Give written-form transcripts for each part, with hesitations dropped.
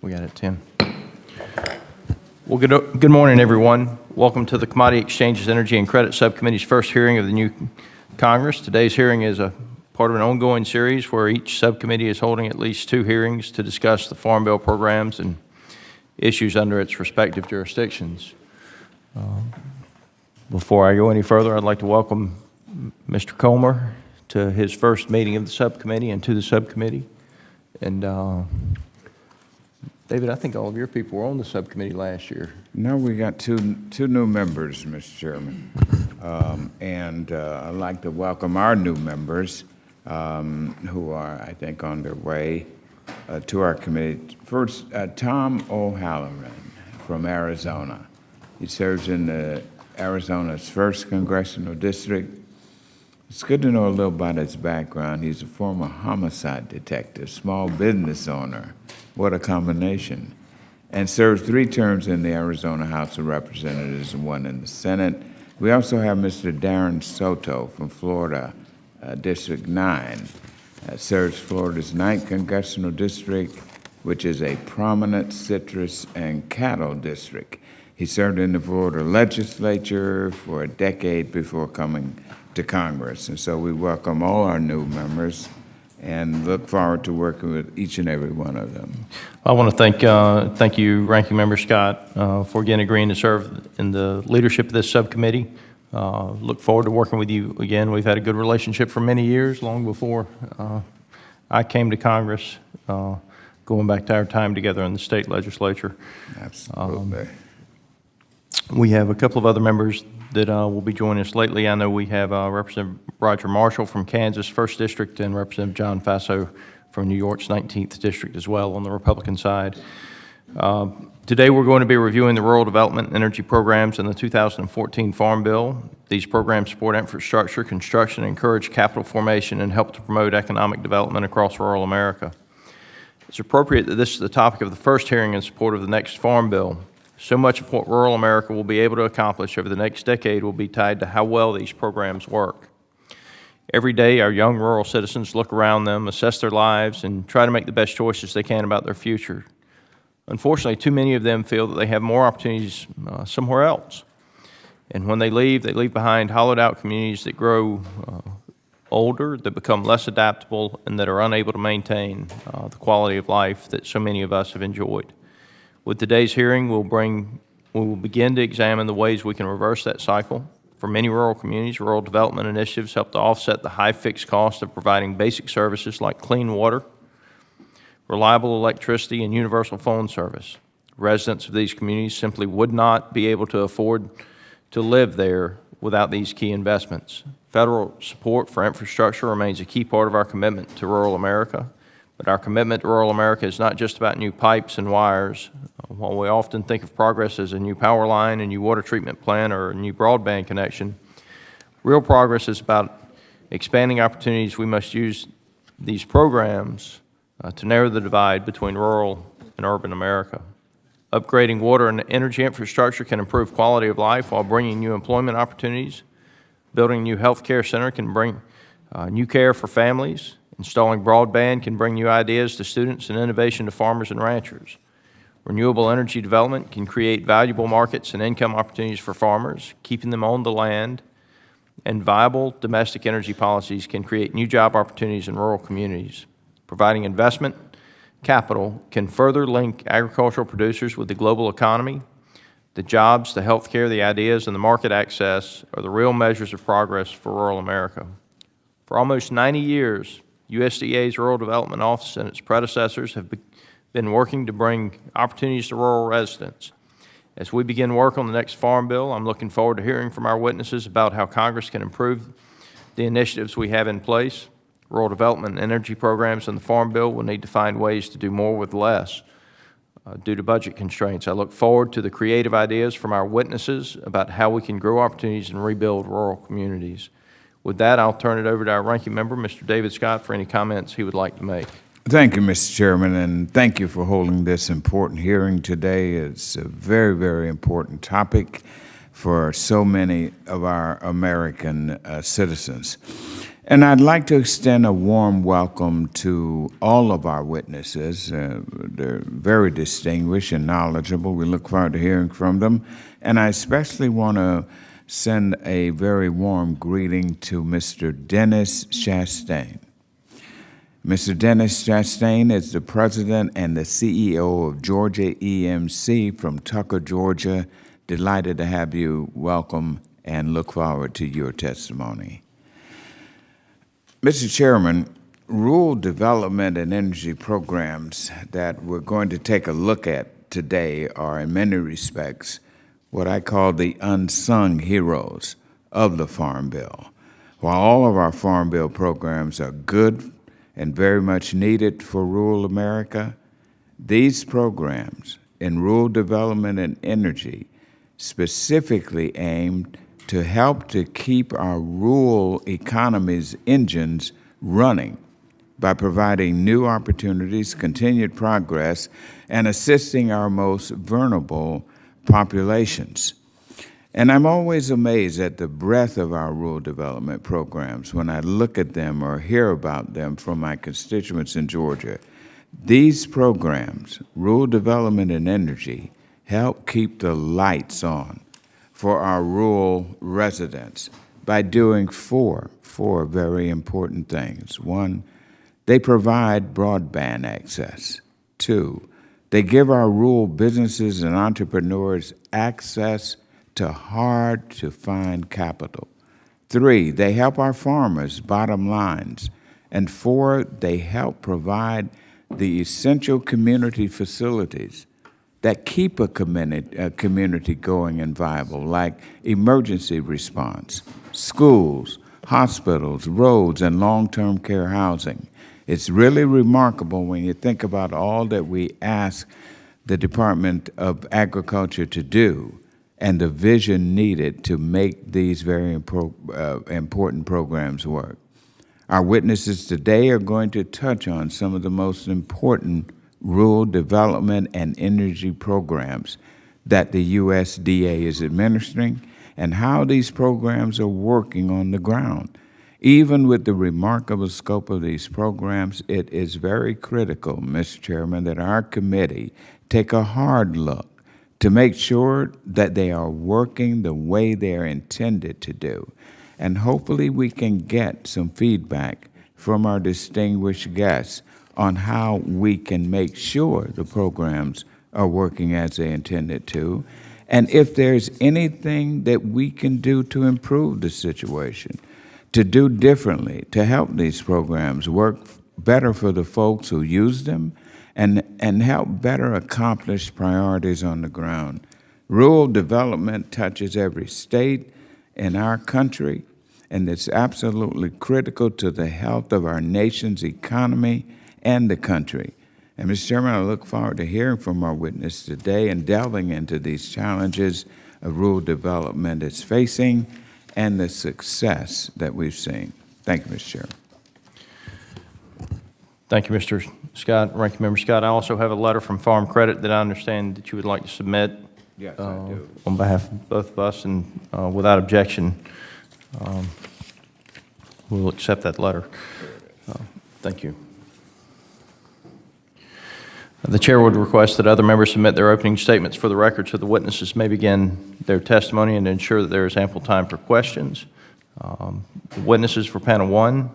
We got it, 10. Well, good morning, everyone. Welcome to the Commodity Exchanges, Energy, and Credit Subcommittee's first hearing of the new Congress. Today's hearing is a part of an ongoing series where each subcommittee is holding at least 2 hearings to discuss the Farm Bill programs and issues under its respective jurisdictions. Before I go any further, I'd like to welcome Mr. Comer to his first meeting of the subcommittee and to the subcommittee. And David, I think all of your people were on the subcommittee last year. No, we got two new members, Mr. Chairman. I'd like to welcome our new members who are, I think, on their way to our committee. First, Tom O'Halloran from Arizona. He serves in Arizona's 1st Congressional District. It's good to know a little about his background. He's a former homicide detective, small business owner. What a combination. And served 3 terms in the Arizona House of Representatives and 1 in the Senate. We also have Mr. Darren Soto from Florida, District 9. Serves Florida's 9th Congressional District, which is a prominent citrus and cattle district. He served in the Florida legislature for a decade before coming to Congress. And so we welcome all our new members and look forward to working with each and every one of them. I want to thank you, Ranking Member Scott, for again agreeing to serve in the leadership of this subcommittee. Look forward to working with you again. We've had a good relationship for many years, long before I came to Congress, going back to our time together in the state legislature. Absolutely. We have a couple of other members that will be joining us lately. I know we have Representative Roger Marshall from Kansas 1st District and Representative John Faso from New York's 19th District as well on the Republican side. Today we're going to be reviewing the Rural Development and Energy Programs in the 2014 Farm Bill. These programs support infrastructure, construction, encourage capital formation, and help to promote economic development across rural America. It's appropriate that this is the topic of the first hearing in support of the next Farm Bill. So much of what rural America will be able to accomplish over the next decade will be tied to how well these programs work. Every day, our young rural citizens look around them, assess their lives, and try to make the best choices they can about their future. Unfortunately, too many of them feel that they have more opportunities somewhere else. And when they leave behind hollowed-out communities that grow older, that become less adaptable, and that are unable to maintain the quality of life that so many of us have enjoyed. With today's hearing, we will begin to examine the ways we can reverse that cycle. For many rural communities, rural development initiatives help to offset the high fixed cost of providing basic services like clean water, reliable electricity, and universal phone service. Residents of these communities simply would not be able to afford to live there without these key investments. Federal support for infrastructure remains a key part of our commitment to rural America. But our commitment to rural America is not just about new pipes and wires. While we often think of progress as a new power line, a new water treatment plant, or a new broadband connection, real progress is about expanding opportunities. We must use these programs to narrow the divide between rural and urban America. Upgrading water and energy infrastructure can improve quality of life while bringing new employment opportunities. Building a new health care center can bring new care for families. Installing broadband can bring new ideas to students and innovation to farmers and ranchers. Renewable energy development can create valuable markets and income opportunities for farmers, keeping them on the land. And viable domestic energy policies can create new job opportunities in rural communities. Providing investment capital can further link agricultural producers with the global economy. The jobs, the health care, the ideas, and the market access are the real measures of progress for rural America. For almost 90 years, USDA's Rural Development Office and its predecessors have been working to bring opportunities to rural residents. As we begin work on the next Farm Bill, I'm looking forward to hearing from our witnesses about how Congress can improve the initiatives we have in place. Rural development and energy programs in the Farm Bill will need to find ways to do more with less due to budget constraints. I look forward to the creative ideas from our witnesses about how we can grow opportunities and rebuild rural communities. With that, I'll turn it over to our ranking member, Mr. David Scott, for any comments he would like to make. Thank you, Mr. Chairman, and thank you for holding this important hearing today. It's a very, very important topic for so many of our American citizens. And I'd like to extend a warm welcome to all of our witnesses. They're very distinguished and knowledgeable. We look forward to hearing from them. And I especially want to send a very warm greeting to Mr. Dennis Chastain. Mr. Dennis Chastain is the president and the CEO of Georgia EMC from Tucker, Georgia. Delighted to have you. Welcome and look forward to your testimony. Mr. Chairman, rural development and energy programs that we're going to take a look at today are in many respects what I call the unsung heroes of the Farm Bill. While all of our Farm Bill programs are good and very much needed for rural America, these programs in rural development and energy specifically aimed to help to keep our rural economy's engines running by providing new opportunities, continued progress, and assisting our most vulnerable populations. And I'm always amazed at the breadth of our rural development programs when I look at them or hear about them from my constituents in Georgia. These programs, rural development and energy, help keep the lights on for our rural residents by doing four very important things. One, they provide broadband access. Two, they give our rural businesses and entrepreneurs access to hard-to-find capital. Three, they help our farmers' bottom lines. And four, they help provide the essential community facilities that keep a community going and viable, like emergency response, schools, hospitals, roads, and long-term care housing. It's really remarkable when you think about all that we ask the Department of Agriculture to do and the vision needed to make these very important programs work. Our witnesses today are going to touch on some of the most important rural development and energy programs that the USDA is administering and how these programs are working on the ground. Even with the remarkable scope of these programs, it is very critical, Mr. Chairman, that our committee take a hard look to make sure that they are working the way they are intended to do. And hopefully we can get some feedback from our distinguished guests on how we can make sure the programs are working as they intended to, and if there's anything that we can do to improve the situation, to do differently, to help these programs work better for the folks who use them, and help better accomplish priorities on the ground. Rural development touches every state in our country, and it's absolutely critical to the health of our nation's economy and the country. And Mr. Chairman, I look forward to hearing from our witness today and delving into these challenges of rural development is facing and the success that we've seen. Thank you, Mr. Chairman. Thank you, Mr. Scott. Ranking Member Scott, I also have a letter from Farm Credit that I understand that you would like to submit. Yes, I do. On behalf of both of us, and without objection, we'll accept that letter. Thank you. The chair would request that other members submit their opening statements for the record so the witnesses may begin their testimony and ensure that there is ample time for questions. The witnesses for panel one,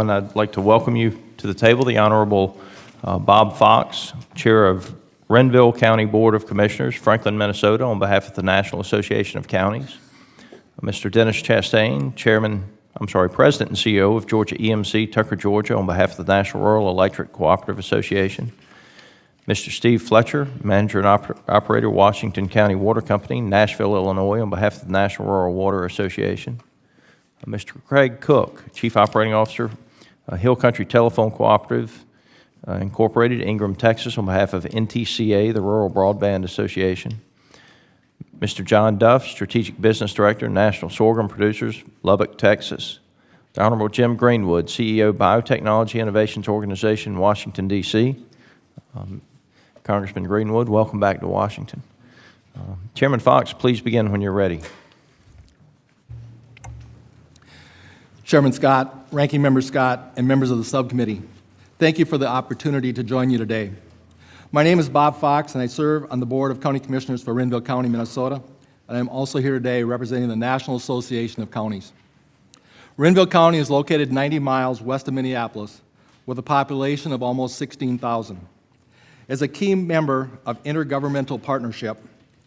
I'd like to welcome you to the table, the Honorable Bob Fox, Chair of Renville County Board of Commissioners, Franklin, Minnesota, on behalf of the National Association of Counties. Mr. Dennis Chastain, President and CEO of Georgia EMC, Tucker, Georgia, on behalf of the National Rural Electric Cooperative Association. Mr. Steve Fletcher, Manager and Operator, Washington County Water Company, Nashville, Illinois, on behalf of the National Rural Water Association. Mr. Craig Cook, Chief Operating Officer, Hill Country Telephone Cooperative, Incorporated, Ingram, Texas, on behalf of NTCA, the Rural Broadband Association. Mr. John Duff, Strategic Business Director, National Sorghum Producers, Lubbock, Texas. The Honorable Jim Greenwood, CEO, Biotechnology Innovations Organization, Washington, D.C. Congressman Greenwood, welcome back to Washington. Chairman Fox, please begin when you're ready. Chairman Scott, Ranking Member Scott, and members of the subcommittee, thank you for the opportunity to join you today. My name is Bob Fox, and I serve on the Board of County Commissioners for Renville County, Minnesota, and I'm also here today representing the National Association of Counties. Renville County is located 90 miles west of Minneapolis with a population of almost 16,000. As a key member of intergovernmental partnership,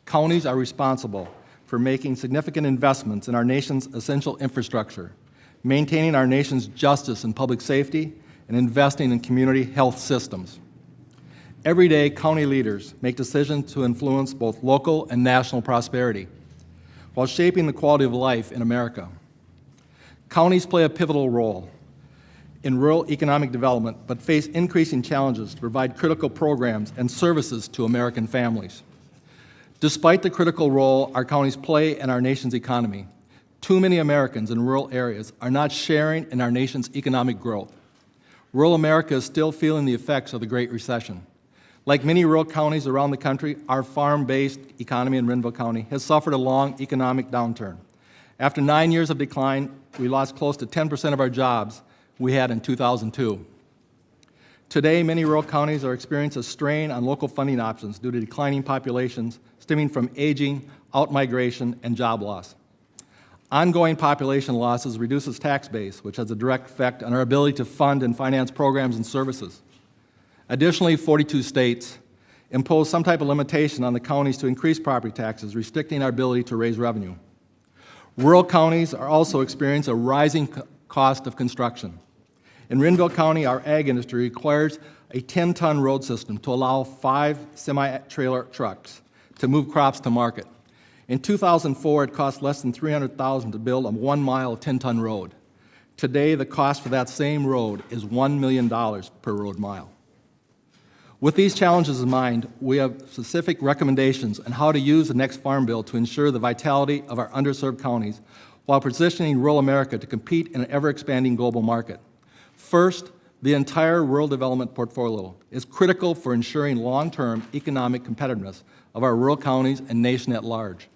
counties are responsible for making significant investments in our nation's essential infrastructure, maintaining our nation's justice and public safety, and investing in community health systems. Every day, county leaders make decisions to influence both local and national prosperity while shaping the quality of life in America. Counties play a pivotal role in rural economic development, but face increasing challenges to provide critical programs and services to American families. Despite the critical role our counties play in our nation's economy, too many Americans in rural areas are not sharing in our nation's economic growth. Rural America is still feeling the effects of the Great Recession. Like many rural counties around the country, our farm-based economy in Renville County has suffered a long economic downturn. After 9 years of decline, we lost close to 10% of our jobs we had in 2002. Today, many rural counties are experiencing a strain on local funding options due to declining populations stemming from aging, out-migration, and job loss. Ongoing population losses reduces tax base, which has a direct effect on our ability to fund and finance programs and services. Additionally, 42 states impose some type of limitation on the counties to increase property taxes, restricting our ability to raise revenue. Rural counties are also experiencing a rising cost of construction. In Renville County, our ag industry requires a 10-ton road system to allow 5 semi-trailer trucks to move crops to market. In 2004, it cost less than $300,000 to build a 1 mile of 10-ton road. Today, the cost for that same road is $1 million per road mile. With these challenges in mind, we have specific recommendations on how to use the next Farm Bill to ensure the vitality of our underserved counties while positioning rural America to compete in an ever-expanding global market. First, the entire rural development portfolio is critical for ensuring long-term economic competitiveness of our rural counties and nation at large.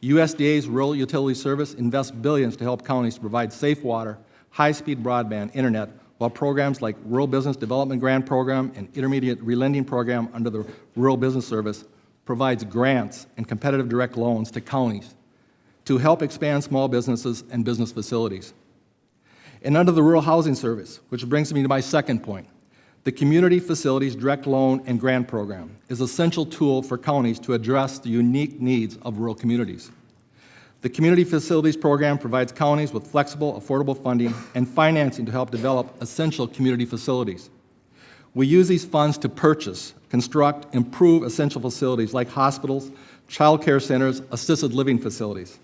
USDA's Rural Utility Service invests billions to help counties to provide safe water, high-speed broadband, internet, while programs like Rural Business Development Grant Program and Intermediate Relending Program under the Rural Business Service provides grants and competitive direct loans to counties to help expand small businesses and business facilities. And under the Rural Housing Service, which brings me to my second point, the Community Facilities Direct Loan and Grant Program is an essential tool for counties to address the unique needs of rural communities. The Community Facilities Program provides counties with flexible, affordable funding and financing to help develop essential community facilities. We use these funds to purchase, construct, improve essential facilities like hospitals, child care centers, assisted living facilities.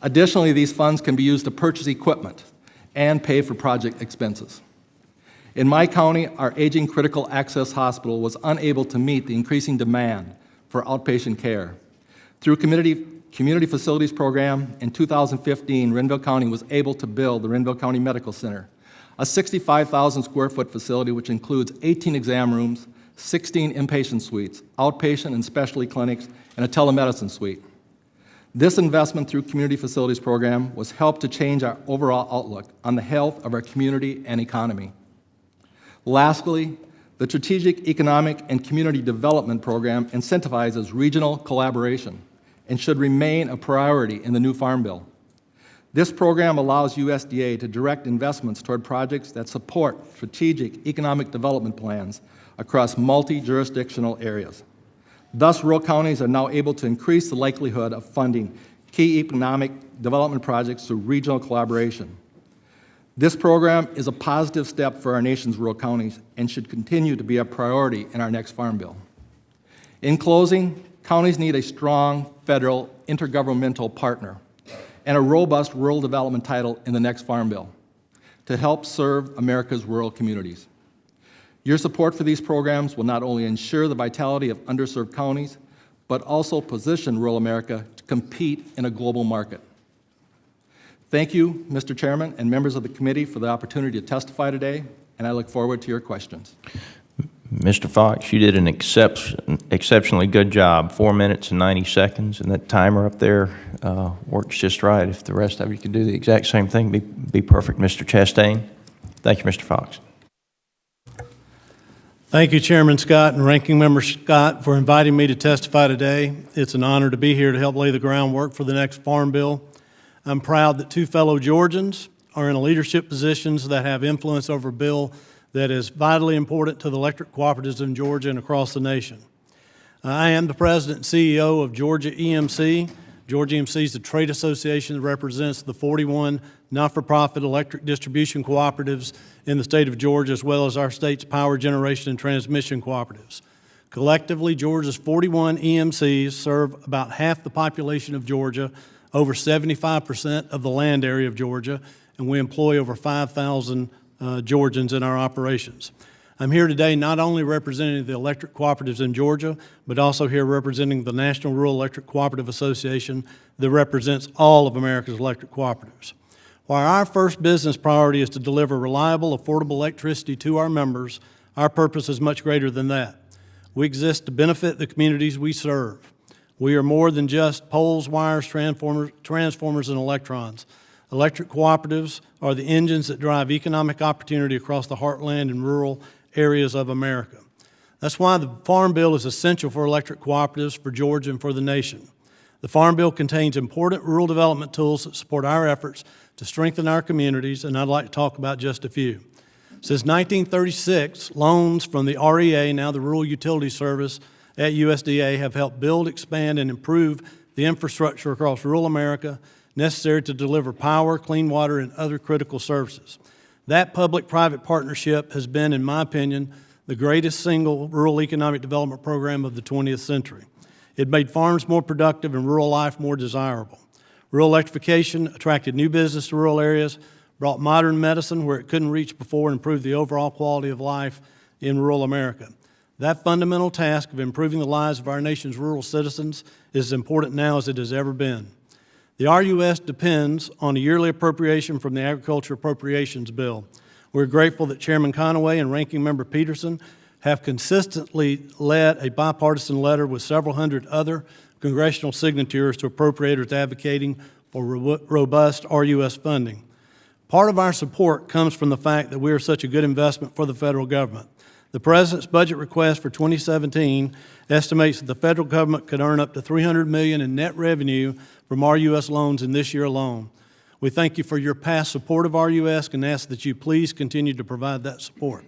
Additionally, these funds can be used to purchase equipment and pay for project expenses. In my county, our aging critical access hospital was unable to meet the increasing demand for outpatient care. Through Community Facilities Program in 2015, Renville County was able to build the Renville County Medical Center, a 65,000 square foot facility which includes 18 exam rooms, 16 inpatient suites, outpatient and specialty clinics, and a telemedicine suite. This investment through Community Facilities Program was helped to change our overall outlook on the health of our community and economy. Lastly, the Strategic Economic and Community Development Program incentivizes regional collaboration and should remain a priority in the new Farm Bill. This program allows USDA to direct investments toward projects that support strategic economic development plans across multi-jurisdictional areas. Thus, rural counties are now able to increase the likelihood of funding key economic development projects through regional collaboration. This program is a positive step for our nation's rural counties and should continue to be a priority in our next Farm Bill. In closing, counties need a strong federal intergovernmental partner and a robust rural development title in the next Farm Bill to help serve America's rural communities. Your support for these programs will not only ensure the vitality of underserved counties, but also position rural America to compete in a global market. Thank you, Mr. Chairman and members of the committee, for the opportunity to testify today, and I look forward to your questions. Mr. Fox, you did an exceptionally good job, 4 minutes and 90 seconds, and that timer up there works just right. If the rest of you could do the exact same thing, be perfect. Mr. Chastain? Thank you, Mr. Fox. Thank you, Chairman Scott and Ranking Member Scott, for inviting me to testify today. It's an honor to be here to help lay the groundwork for the next Farm Bill. I'm proud that two fellow Georgians are in leadership positions that have influence over a bill that is vitally important to the electric cooperatives in Georgia and across the nation. I am the president and CEO of Georgia EMC. Georgia EMC is the trade association that represents the 41 not-for-profit electric distribution cooperatives in the state of Georgia, as well as our state's power generation and transmission cooperatives. Collectively, Georgia's 41 EMCs serve about half the population of Georgia, over 75% of the land area of Georgia, and we employ over 5,000 Georgians in our operations. I'm here today not only representing the electric cooperatives in Georgia, but also here representing the National Rural Electric Cooperative Association that represents all of America's electric cooperatives. While our first business priority is to deliver reliable, affordable electricity to our members, our purpose is much greater than that. We exist to benefit the communities we serve. We are more than just poles, wires, transformers, and electrons. Electric cooperatives are the engines that drive economic opportunity across the heartland and rural areas of America. That's why the Farm Bill is essential for electric cooperatives, for Georgia, and for the nation. The Farm Bill contains important rural development tools that support our efforts to strengthen our communities, and I'd like to talk about just a few. Since 1936, loans from the REA, now the Rural Utility Service at USDA, have helped build, expand, and improve the infrastructure across rural America necessary to deliver power, clean water, and other critical services. That public-private partnership has been, in my opinion, the greatest single rural economic development program of the 20th century. It made farms more productive and rural life more desirable. Rural electrification attracted new business to rural areas, brought modern medicine where it couldn't reach before, and improved the overall quality of life in rural America. That fundamental task of improving the lives of our nation's rural citizens is as important now as it has ever been. The RUS depends on a yearly appropriation from the Agriculture Appropriations Bill. We're grateful that Chairman Conaway and Ranking Member Peterson have consistently led a bipartisan letter with several hundred other congressional signatures to appropriators advocating for robust RUS funding. Part of our support comes from the fact that we are such a good investment for the federal government. The President's budget request for 2017 estimates that the federal government could earn up to $300 million in net revenue from RUS loans in this year alone. We thank you for your past support of RUS and ask that you please continue to provide that support.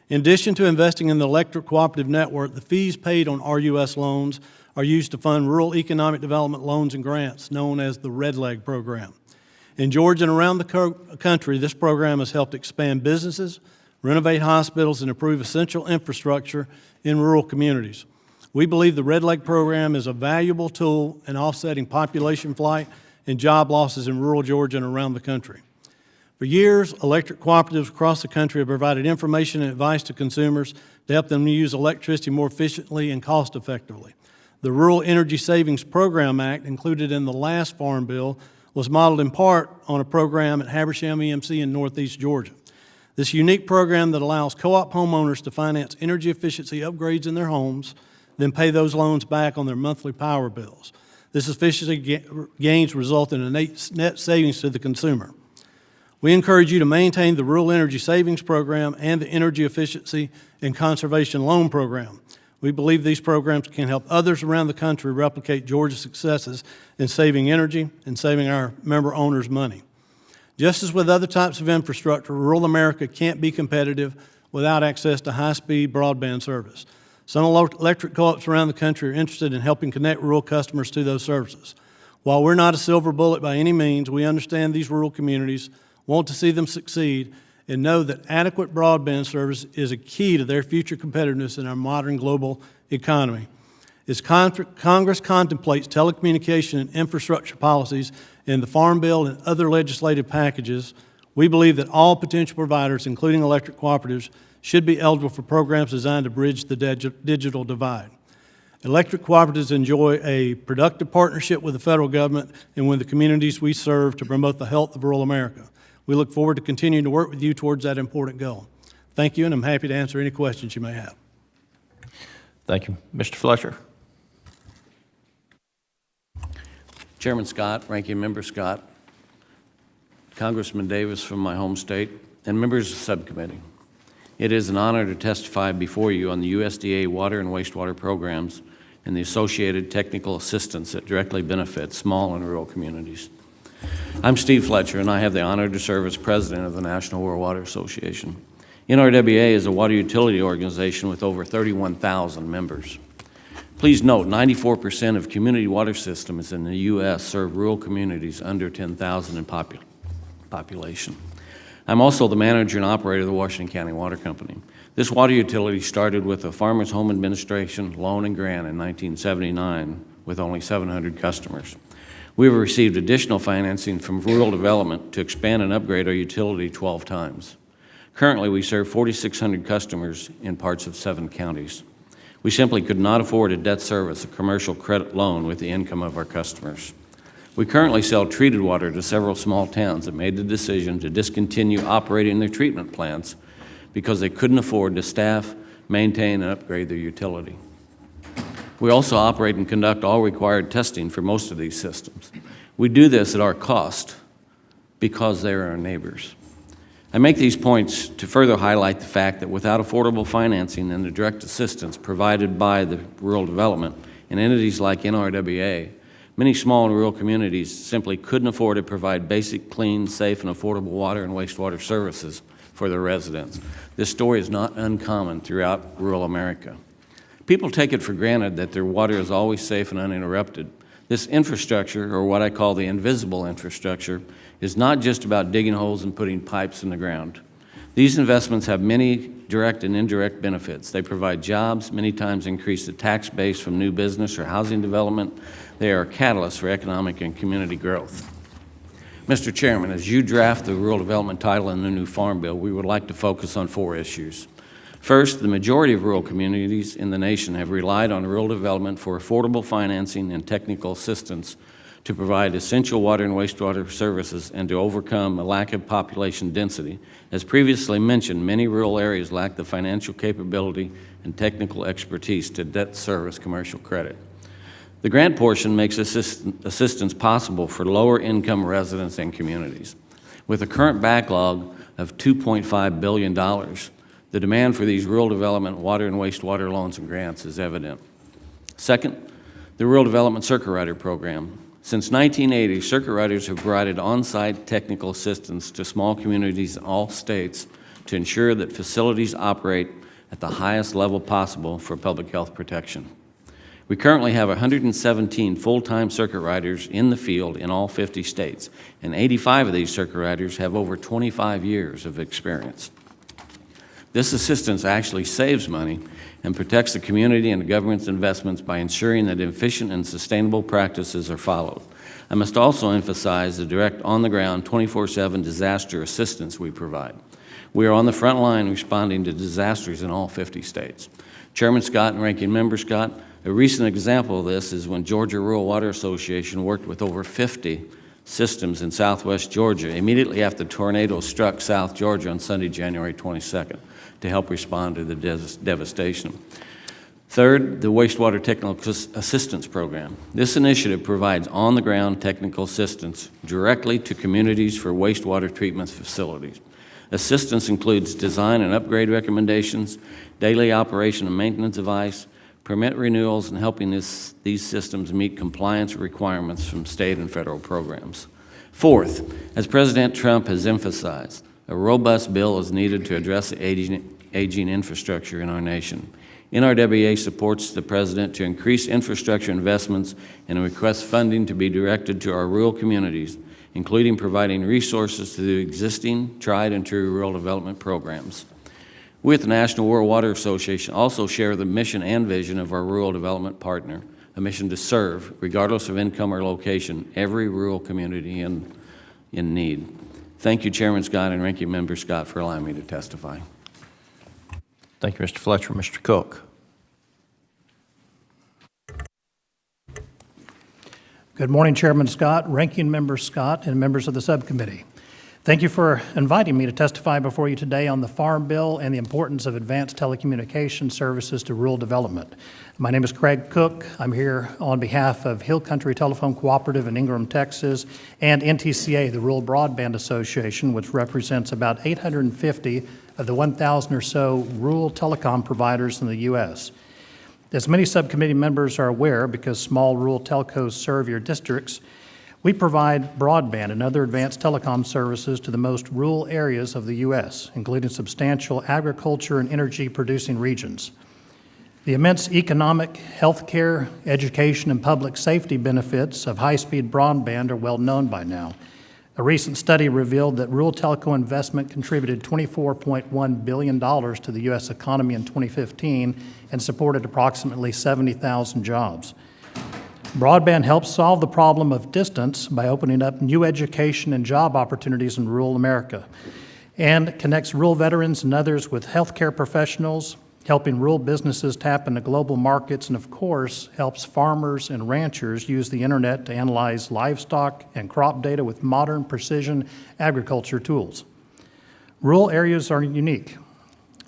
In addition to investing in the electric cooperative network, the fees paid on RUS loans are used to fund rural economic development loans and grants, known as the Red Leg program. In Georgia and around the country, this program has helped expand businesses, renovate hospitals, and improve essential infrastructure in rural communities. We believe the Red Leg program is a valuable tool in offsetting population flight and job losses in rural Georgia and around the country. For years, electric cooperatives across the country have provided information and advice to consumers to help them use electricity more efficiently and cost-effectively. The Rural Energy Savings Program Act, included in the last Farm Bill, was modeled in part on a program at Habersham EMC in Northeast Georgia. This unique program that allows co-op homeowners to finance energy efficiency upgrades in their homes, then pay those loans back on their monthly power bills. This efficiency gains result in a net savings to the consumer. We encourage you to maintain the Rural Energy Savings Program and the Energy Efficiency and Conservation Loan Program. We believe these programs can help others around the country replicate Georgia's successes in saving energy and saving our member owners money. Just as with other types of infrastructure, rural America can't be competitive without access to high-speed broadband service. Some electric co-ops around the country are interested in helping connect rural customers to those services. While we're not a silver bullet by any means, we understand these rural communities, want to see them succeed, and know that adequate broadband service is a key to their future competitiveness in our modern global economy. As Congress contemplates telecommunication and infrastructure policies in the Farm Bill and other legislative packages, we believe that all potential providers, including electric cooperatives, should be eligible for programs designed to bridge the digital divide. Electric cooperatives enjoy a productive partnership with the federal government and with the communities we serve to promote the health of rural America. We look forward to continuing to work with you towards that important goal. Thank you, and I'm happy to answer any questions you may have. Thank you. Mr. Fletcher. Chairman Scott, Ranking Member Scott, Congressman Davis from my home state, and members of the subcommittee. It is an honor to testify before you on the USDA water and wastewater programs and the associated technical assistance that directly benefits small and rural communities. I'm Steve Fletcher, and I have the honor to serve as president of the National Rural Water Association. NRWA is a water utility organization with over 31,000 members. Please note, 94% of community water systems in the U.S. serve rural communities under 10,000 in population. I'm also the manager and operator of the Washington County Water Company. This water utility started with a Farmers Home Administration loan and grant in 1979 with only 700 customers. We have received additional financing from rural development to expand and upgrade our utility 12 times. Currently, we serve 4,600 customers in parts of 7 counties. We simply could not afford to debt service a commercial credit loan with the income of our customers. We currently sell treated water to several small towns that made the decision to discontinue operating their treatment plants because they couldn't afford to staff, maintain, and upgrade their utility. We also operate and conduct all required testing for most of these systems. We do this at our cost because they are our neighbors. I make these points to further highlight the fact that without affordable financing and the direct assistance provided by the rural development and entities like NRWA, many small and rural communities simply couldn't afford to provide basic, clean, safe, and affordable water and wastewater services for their residents. This story is not uncommon throughout rural America. People take it for granted that their water is always safe and uninterrupted. This infrastructure, or what I call the invisible infrastructure, is not just about digging holes and putting pipes in the ground. These investments have many direct and indirect benefits. They provide jobs, many times increase the tax base from new business or housing development. They are a catalyst for economic and community growth. Mr. Chairman, as you draft the rural development title in the new Farm Bill, we would like to focus on 4 issues. First, the majority of rural communities in the nation have relied on rural development for affordable financing and technical assistance to provide essential water and wastewater services and to overcome a lack of population density. As previously mentioned, many rural areas lack the financial capability and technical expertise to debt service commercial credit. The grant portion makes assistance possible for lower income residents and communities. With a current backlog of $2.5 billion, the demand for these rural development water and wastewater loans and grants is evident. Second, the Rural Development Circuit Rider Program. Since 1980, circuit riders have provided on-site technical assistance to small communities in all states to ensure that facilities operate at the highest level possible for public health protection. We currently have 117 full-time circuit riders in the field in all 50 states, and 85 of these circuit riders have over 25 years of experience. This assistance actually saves money and protects the community and the government's investments by ensuring that efficient and sustainable practices are followed. I must also emphasize the direct on-the-ground 24/7 disaster assistance we provide. We are on the front line responding to disasters in all 50 states. Chairman Scott and Ranking Member Scott, a recent example of this is when Georgia Rural Water Association worked with over 50 systems in southwest Georgia immediately after the tornado struck South Georgia on Sunday, January 22nd, to help respond to the devastation. Third, the Wastewater Technical Assistance Program. This initiative provides on-the-ground technical assistance directly to communities for wastewater treatment facilities. Assistance includes design and upgrade recommendations, daily operation and maintenance advice, permit renewals, and helping these systems meet compliance requirements from state and federal programs. Fourth, as President Trump has emphasized, a robust bill is needed to address the aging infrastructure in our nation. NRWA supports the President to increase infrastructure investments and requests funding to be directed to our rural communities, including providing resources to the existing tried and true rural development programs. We at the National Rural Water Association also share the mission and vision of our rural development partner, a mission to serve, regardless of income or location, every rural community in need. Thank you, Chairman Scott and Ranking Member Scott, for allowing me to testify. Thank you, Mr. Fletcher. Mr. Cook. Good morning, Chairman Scott, Ranking Member Scott, and members of the subcommittee. Thank you for inviting me to testify before you today on the Farm Bill and the importance of advanced telecommunication services to rural development. My name is Craig Cook. I'm here on behalf of Hill Country Telephone Cooperative in Ingram, Texas, and NTCA, the Rural Broadband Association, which represents about 850 of the 1,000 or so rural telecom providers in the U.S. As many subcommittee members are aware, because small rural telcos serve your districts, we provide broadband and other advanced telecom services to the most rural areas of the U.S., including substantial agriculture and energy-producing regions. The immense economic, healthcare, education, and public safety benefits of high-speed broadband are well known by now. A recent study revealed that rural telco investment contributed $24.1 billion to the U.S. economy in 2015 and supported approximately 70,000 jobs. Broadband helps solve the problem of distance by opening up new education and job opportunities in rural America, and connects rural veterans and others with healthcare professionals, helping rural businesses tap into global markets, and of course, helps farmers and ranchers use the internet to analyze livestock and crop data with modern precision agriculture tools. Rural areas are unique.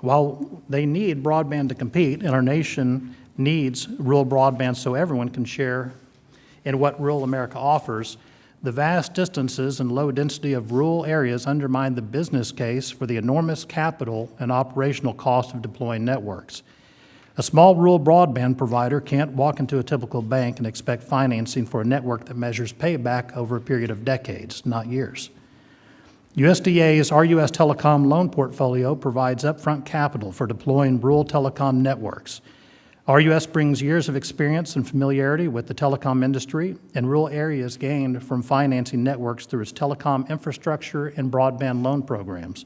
While they need broadband to compete, and our nation needs rural broadband so everyone can share in what rural America offers, the vast distances and low density of rural areas undermine the business case for the enormous capital and operational cost of deploying networks. A small rural broadband provider can't walk into a typical bank and expect financing for a network that measures payback over a period of decades, not years. USDA's RUS Telecom loan portfolio provides upfront capital for deploying rural telecom networks. RUS brings years of experience and familiarity with the telecom industry and rural areas gained from financing networks through its telecom infrastructure and broadband loan programs,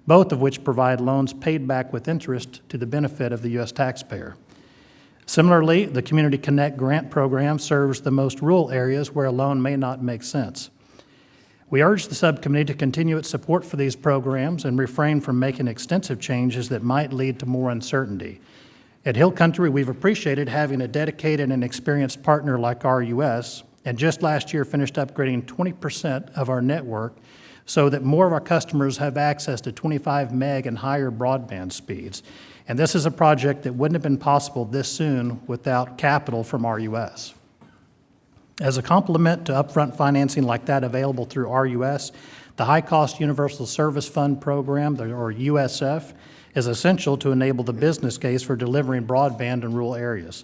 both of which provide loans paid back with interest to the benefit of the U.S. taxpayer. Similarly, the Community Connect grant program serves the most rural areas where a loan may not make sense. We urge the subcommittee to continue its support for these programs and refrain from making extensive changes that might lead to more uncertainty. At Hill Country, we've appreciated having a dedicated and experienced partner like RUS, and just last year finished upgrading 20% of our network so that more of our customers have access to 25 meg and higher broadband speeds. And this is a project that wouldn't have been possible this soon without capital from RUS. As a complement to upfront financing like that available through RUS, the High Cost Universal Service Fund Program, or USF, is essential to enable the business case for delivering broadband in rural areas.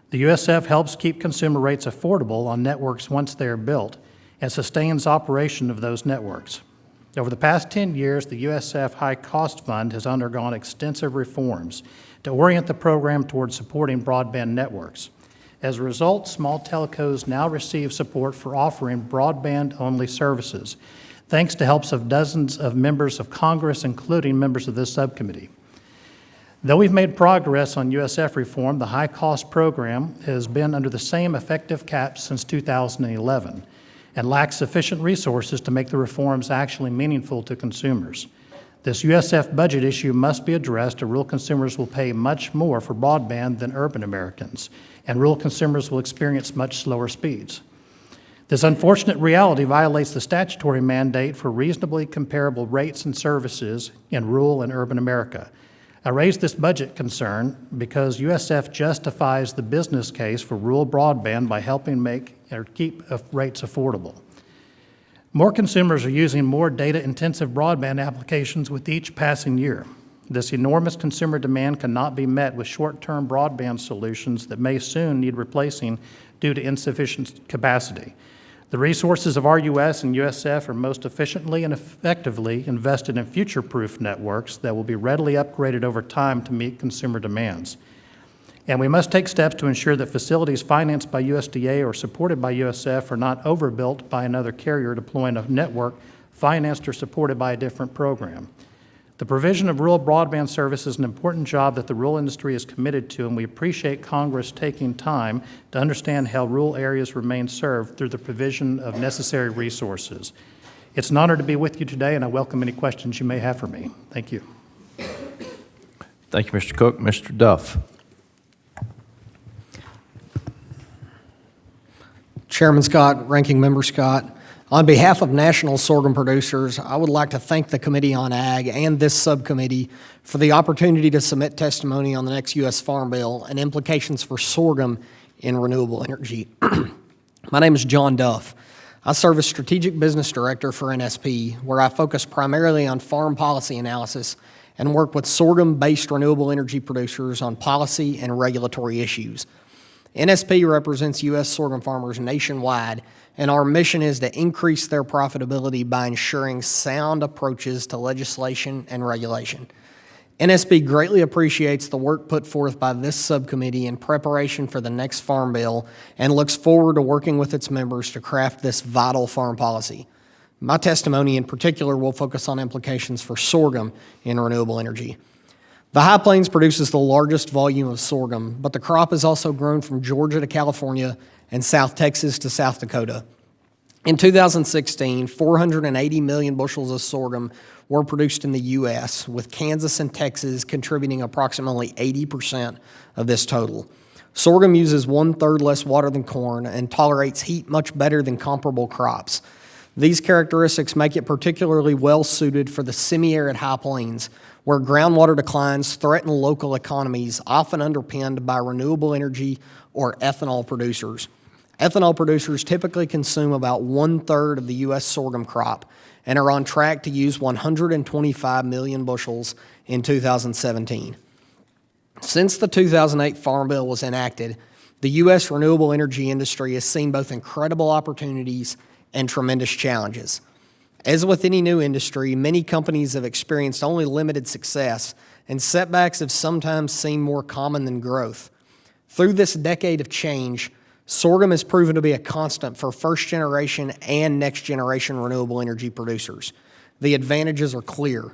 The USF helps keep consumer rates affordable on networks once they are built and sustains operation of those networks. Over the past 10 years, the USF High Cost Fund has undergone extensive reforms to orient the program towards supporting broadband networks. As a result, small telcos now receive support for offering broadband-only services, thanks to helps of dozens of members of Congress, including members of this subcommittee. Though we've made progress on USF reform, the high-cost program has been under the same effective caps since 2011 and lacks sufficient resources to make the reforms actually meaningful to consumers. This USF budget issue must be addressed, or rural consumers will pay much more for broadband than urban Americans, and rural consumers will experience much slower speeds. This unfortunate reality violates the statutory mandate for reasonably comparable rates and services in rural and urban America. I raise this budget concern because USF justifies the business case for rural broadband by helping make or keep rates affordable. More consumers are using more data-intensive broadband applications with each passing year. This enormous consumer demand cannot be met with short-term broadband solutions that may soon need replacing due to insufficient capacity. The resources of RUS and USF are most efficiently and effectively invested in future-proof networks that will be readily upgraded over time to meet consumer demands. And we must take steps to ensure that facilities financed by USDA or supported by USF are not overbuilt by another carrier deploying a network financed or supported by a different program. The provision of rural broadband service is an important job that the rural industry is committed to, and we appreciate Congress taking time to understand how rural areas remain served through the provision of necessary resources. It's an honor to be with you today, and I welcome any questions you may have for me. Thank you. Thank you, Mr. Cook. Mr. Duff. Chairman Scott, Ranking Member Scott, On behalf of national sorghum producers, I would like to thank the Committee on Ag and this subcommittee for the opportunity to submit testimony on the next U.S. Farm Bill and implications for sorghum in renewable energy. My name is John Duff. I serve as Strategic Business Director for NSP, where I focus primarily on farm policy analysis and work with sorghum-based renewable energy producers on policy and regulatory issues. NSP represents U.S. sorghum farmers nationwide, and our mission is to increase their profitability by ensuring sound approaches to legislation and regulation. NSP greatly appreciates the work put forth by this subcommittee in preparation for the next Farm Bill and looks forward to working with its members to craft this vital farm policy. My testimony in particular will focus on implications for sorghum in renewable energy. The High Plains produces the largest volume of sorghum, but the crop is also grown from Georgia to California and South Texas to South Dakota. In 2016, 480 million bushels of sorghum were produced in the U.S., with Kansas and Texas contributing approximately 80% of this total. Sorghum uses 1/3 less water than corn and tolerates heat much better than comparable crops. These characteristics make it particularly well suited for the semi-arid High Plains, where groundwater declines threaten local economies, often underpinned by renewable energy or ethanol producers. Ethanol producers typically consume about 1/3 of the U.S. sorghum crop and are on track to use 125 million bushels in 2017. Since the 2008 Farm Bill was enacted, the U.S. renewable energy industry has seen both incredible opportunities and tremendous challenges. As with any new industry, many companies have experienced only limited success, and setbacks have sometimes seemed more common than growth. Through this decade of change, sorghum has proven to be a constant for first-generation and next-generation renewable energy producers. The advantages are clear.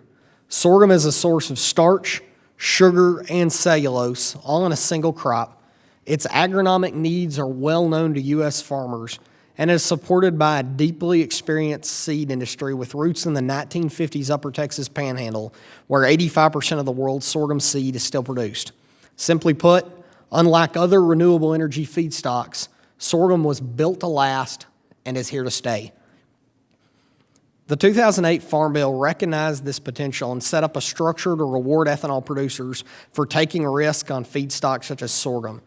Sorghum is a source of starch, sugar, and cellulose, all in a single crop. Its agronomic needs are well known to U.S. farmers and is supported by a deeply experienced seed industry with roots in the 1950s Upper Texas Panhandle, where 85% of the world's sorghum seed is still produced. Simply put, unlike other renewable energy feedstocks, sorghum was built to last and is here to stay. The 2008 Farm Bill recognized this potential and set up a structure to reward ethanol producers for taking a risk on feedstocks such as sorghum.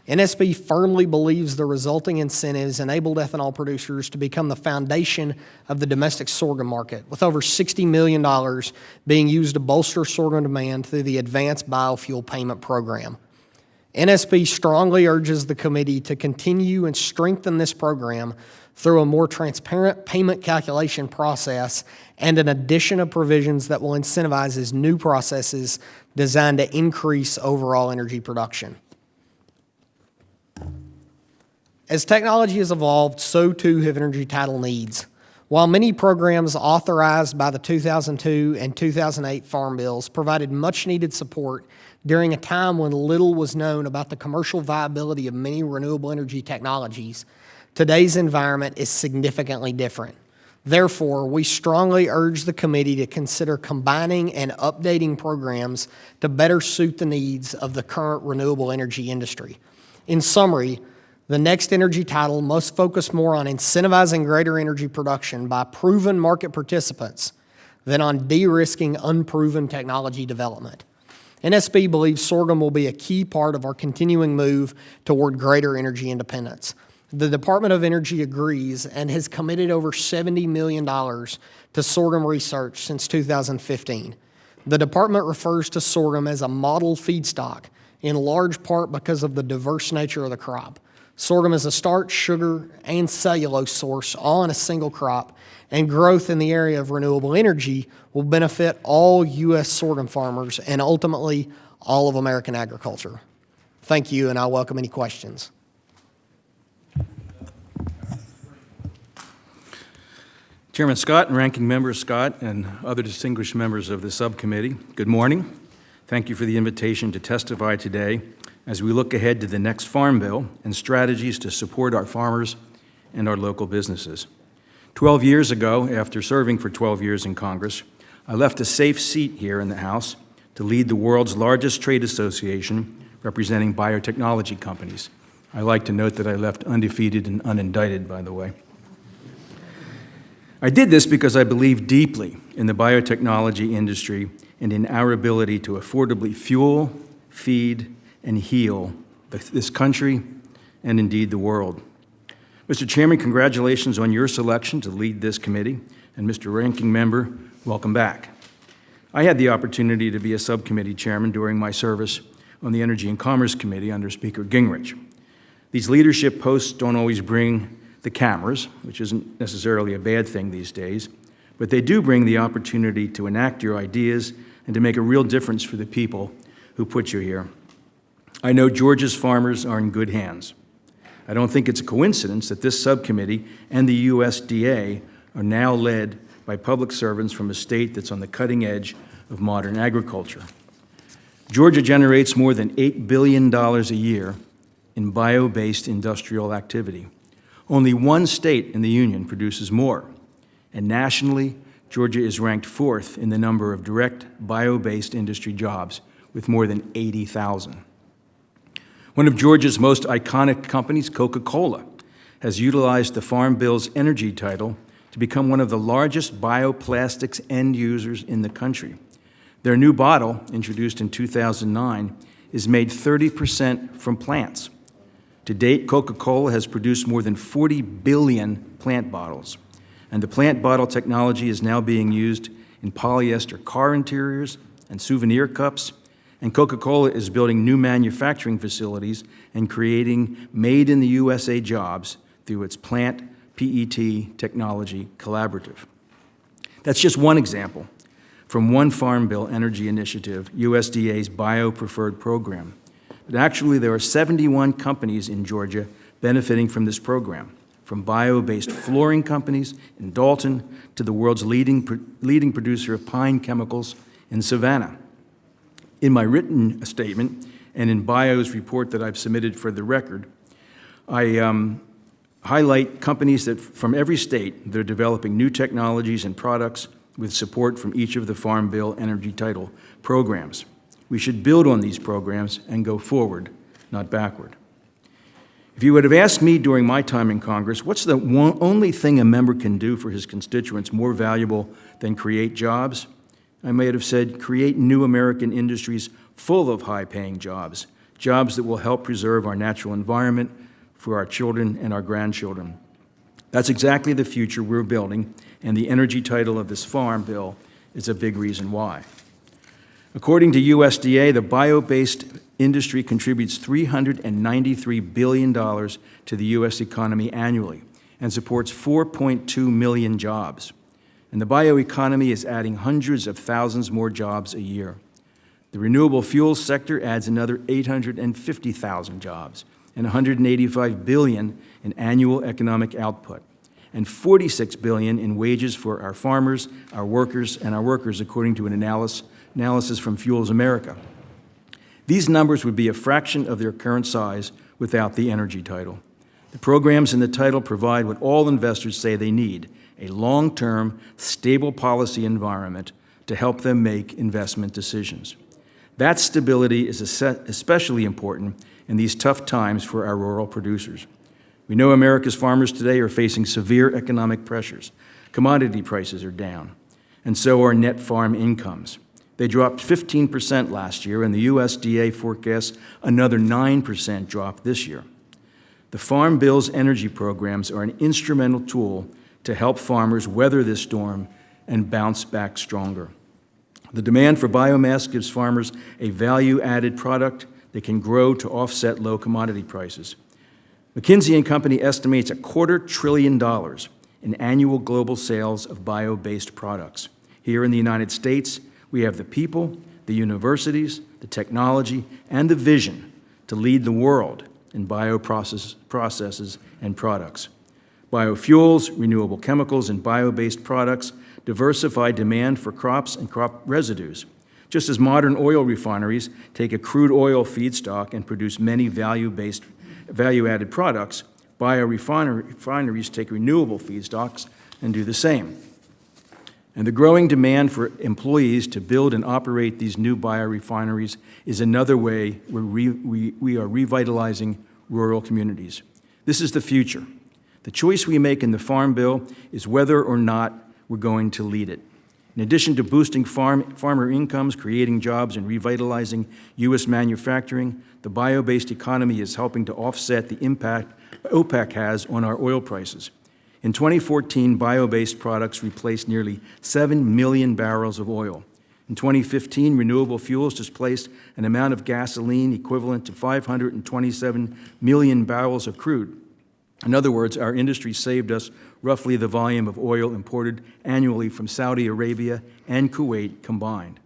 NSP firmly believes the resulting incentives enabled ethanol producers to become the foundation of the domestic sorghum market, with over $60 million being used to bolster sorghum demand through the Advanced Biofuel Payment Program. NSP strongly urges the committee to continue and strengthen this program through a more transparent payment calculation process and an addition of provisions that will incentivize as new processes designed to increase overall energy production. As technology has evolved, so too have energy title needs. While many programs authorized by the 2002 and 2008 Farm Bills provided much-needed support during a time when little was known about the commercial viability of many renewable energy technologies, today's environment is significantly different. Therefore, we strongly urge the committee to consider combining and updating programs to better suit the needs of the current renewable energy industry. In summary, the next energy title must focus more on incentivizing greater energy production by proven market participants than on de-risking unproven technology development. NSP believes sorghum will be a key part of our continuing move toward greater energy independence. The Department of Energy agrees and has committed over $70 million to sorghum research since 2015. The department refers to sorghum as a model feedstock, in large part because of the diverse nature of the crop. Sorghum is a starch, sugar, and cellulose source, all in a single crop, and growth in the area of renewable energy will benefit all U.S. sorghum farmers and ultimately all of American agriculture. Thank you, and I welcome any questions. Chairman Scott and Ranking Member Scott and other distinguished members of the subcommittee, good morning. Thank you for the invitation to testify today as we look ahead to the next Farm Bill and strategies to support our farmers and our local businesses. 12 years ago, after serving for 12 years in Congress, I left a safe seat here in the House to lead the world's largest trade association representing biotechnology companies. I like to note that I left undefeated and unindicted, by the way. I did this because I believe deeply in the biotechnology industry and in our ability to affordably fuel, feed, and heal this country and indeed the world. Mr. Chairman, congratulations on your selection to lead this committee, and Mr. Ranking Member, welcome back. I had the opportunity to be a subcommittee chairman during my service on the Energy and Commerce Committee under Speaker Gingrich. These leadership posts don't always bring the cameras, which isn't necessarily a bad thing these days, but they do bring the opportunity to enact your ideas and to make a real difference for the people who put you here. I know Georgia's farmers are in good hands. I don't think it's a coincidence that this subcommittee and the USDA are now led by public servants from a state that's on the cutting edge of modern agriculture. Georgia generates more than $8 billion a year in bio-based industrial activity. Only one state in the Union produces more, and nationally, Georgia is ranked 4th in the number of direct bio-based industry jobs, with more than 80,000. One of Georgia's most iconic companies, Coca-Cola, has utilized the Farm Bill's energy title to become one of the largest bioplastics end users in the country. Their new bottle, introduced in 2009, is made 30% from plants. To date, Coca-Cola has produced more than 40 billion plant bottles, and the plant bottle technology is now being used in polyester car interiors and souvenir cups, and Coca-Cola is building new manufacturing facilities and creating made-in-the-USA jobs through its Plant PET Technology Collaborative. That's just one example from one Farm Bill energy initiative, USDA's Bio-Preferred Program. But actually, there are 71 companies in Georgia benefiting from this program, from bio-based flooring companies in Dalton to the world's leading producer of pine chemicals in Savannah. In my written statement and in Bio's report that I've submitted for the record, I highlight companies from every state that are developing new technologies and products with support from each of the Farm Bill energy title programs. We should build on these programs and go forward, not backward. If you would have asked me during my time in Congress, what's the only thing a member can do for his constituents more valuable than create jobs? I might have said, create new American industries full of high-paying jobs, jobs that will help preserve our natural environment for our children and our grandchildren. That's exactly the future we're building, and the energy title of this Farm Bill is a big reason why. According to USDA, the bio-based industry contributes $393 billion to the U.S. economy annually and supports 4.2 million jobs. And the bioeconomy is adding hundreds of thousands more jobs a year. The renewable fuels sector adds another 850,000 jobs and $185 billion in annual economic output, and $46 billion in wages for our farmers, our workers, according to an analysis from Fuels America. These numbers would be a fraction of their current size without the energy title. The programs in the title provide what all investors say they need, a long-term, stable policy environment to help them make investment decisions. That stability is especially important in these tough times for our rural producers. We know America's farmers today are facing severe economic pressures. Commodity prices are down, and so are net farm incomes. They dropped 15% last year, and the USDA forecasts another 9% drop this year. The Farm Bill's energy programs are an instrumental tool to help farmers weather this storm and bounce back stronger. The demand for biomass gives farmers a value-added product that can grow to offset low commodity prices. McKinsey & Company estimates $250 billion in annual global sales of bio-based products. Here in the United States, we have the people, the universities, the technology, and the vision to lead the world in processes and products. Biofuels, renewable chemicals, and bio-based products diversify demand for crops and crop residues. Just as modern oil refineries take a crude oil feedstock and produce many value-added products, biorefineries take renewable feedstocks and do the same. And the growing demand for employees to build and operate these new biorefineries is another way we are revitalizing rural communities. This is the future. The choice we make in the Farm Bill is whether or not we're going to lead it. In addition to boosting farmer incomes, creating jobs, and revitalizing U.S. manufacturing, the bio-based economy is helping to offset the impact OPEC has on our oil prices. In 2014, bio-based products replaced nearly 7 million barrels of oil. In 2015, renewable fuels displaced an amount of gasoline equivalent to 527 million barrels of crude. In other words, our industry saved us roughly the volume of oil imported annually from Saudi Arabia and Kuwait combined.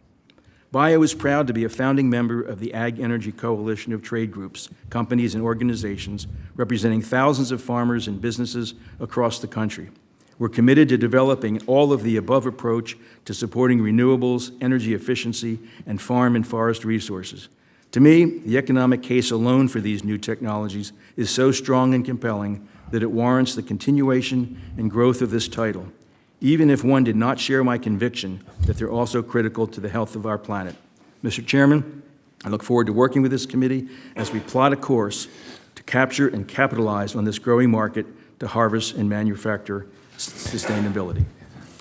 Bio is proud to be a founding member of the Ag Energy Coalition of trade groups, companies, and organizations representing thousands of farmers and businesses across the country. We're committed to developing all of the above approach to supporting renewables, energy efficiency, and farm and forest resources. To me, the economic case alone for these new technologies is so strong and compelling that it warrants the continuation and growth of this title, even if one did not share my conviction that they're also critical to the health of our planet. Mr. Chairman, I look forward to working with this committee as we plot a course to capture and capitalize on this growing market to harvest and manufacture sustainability.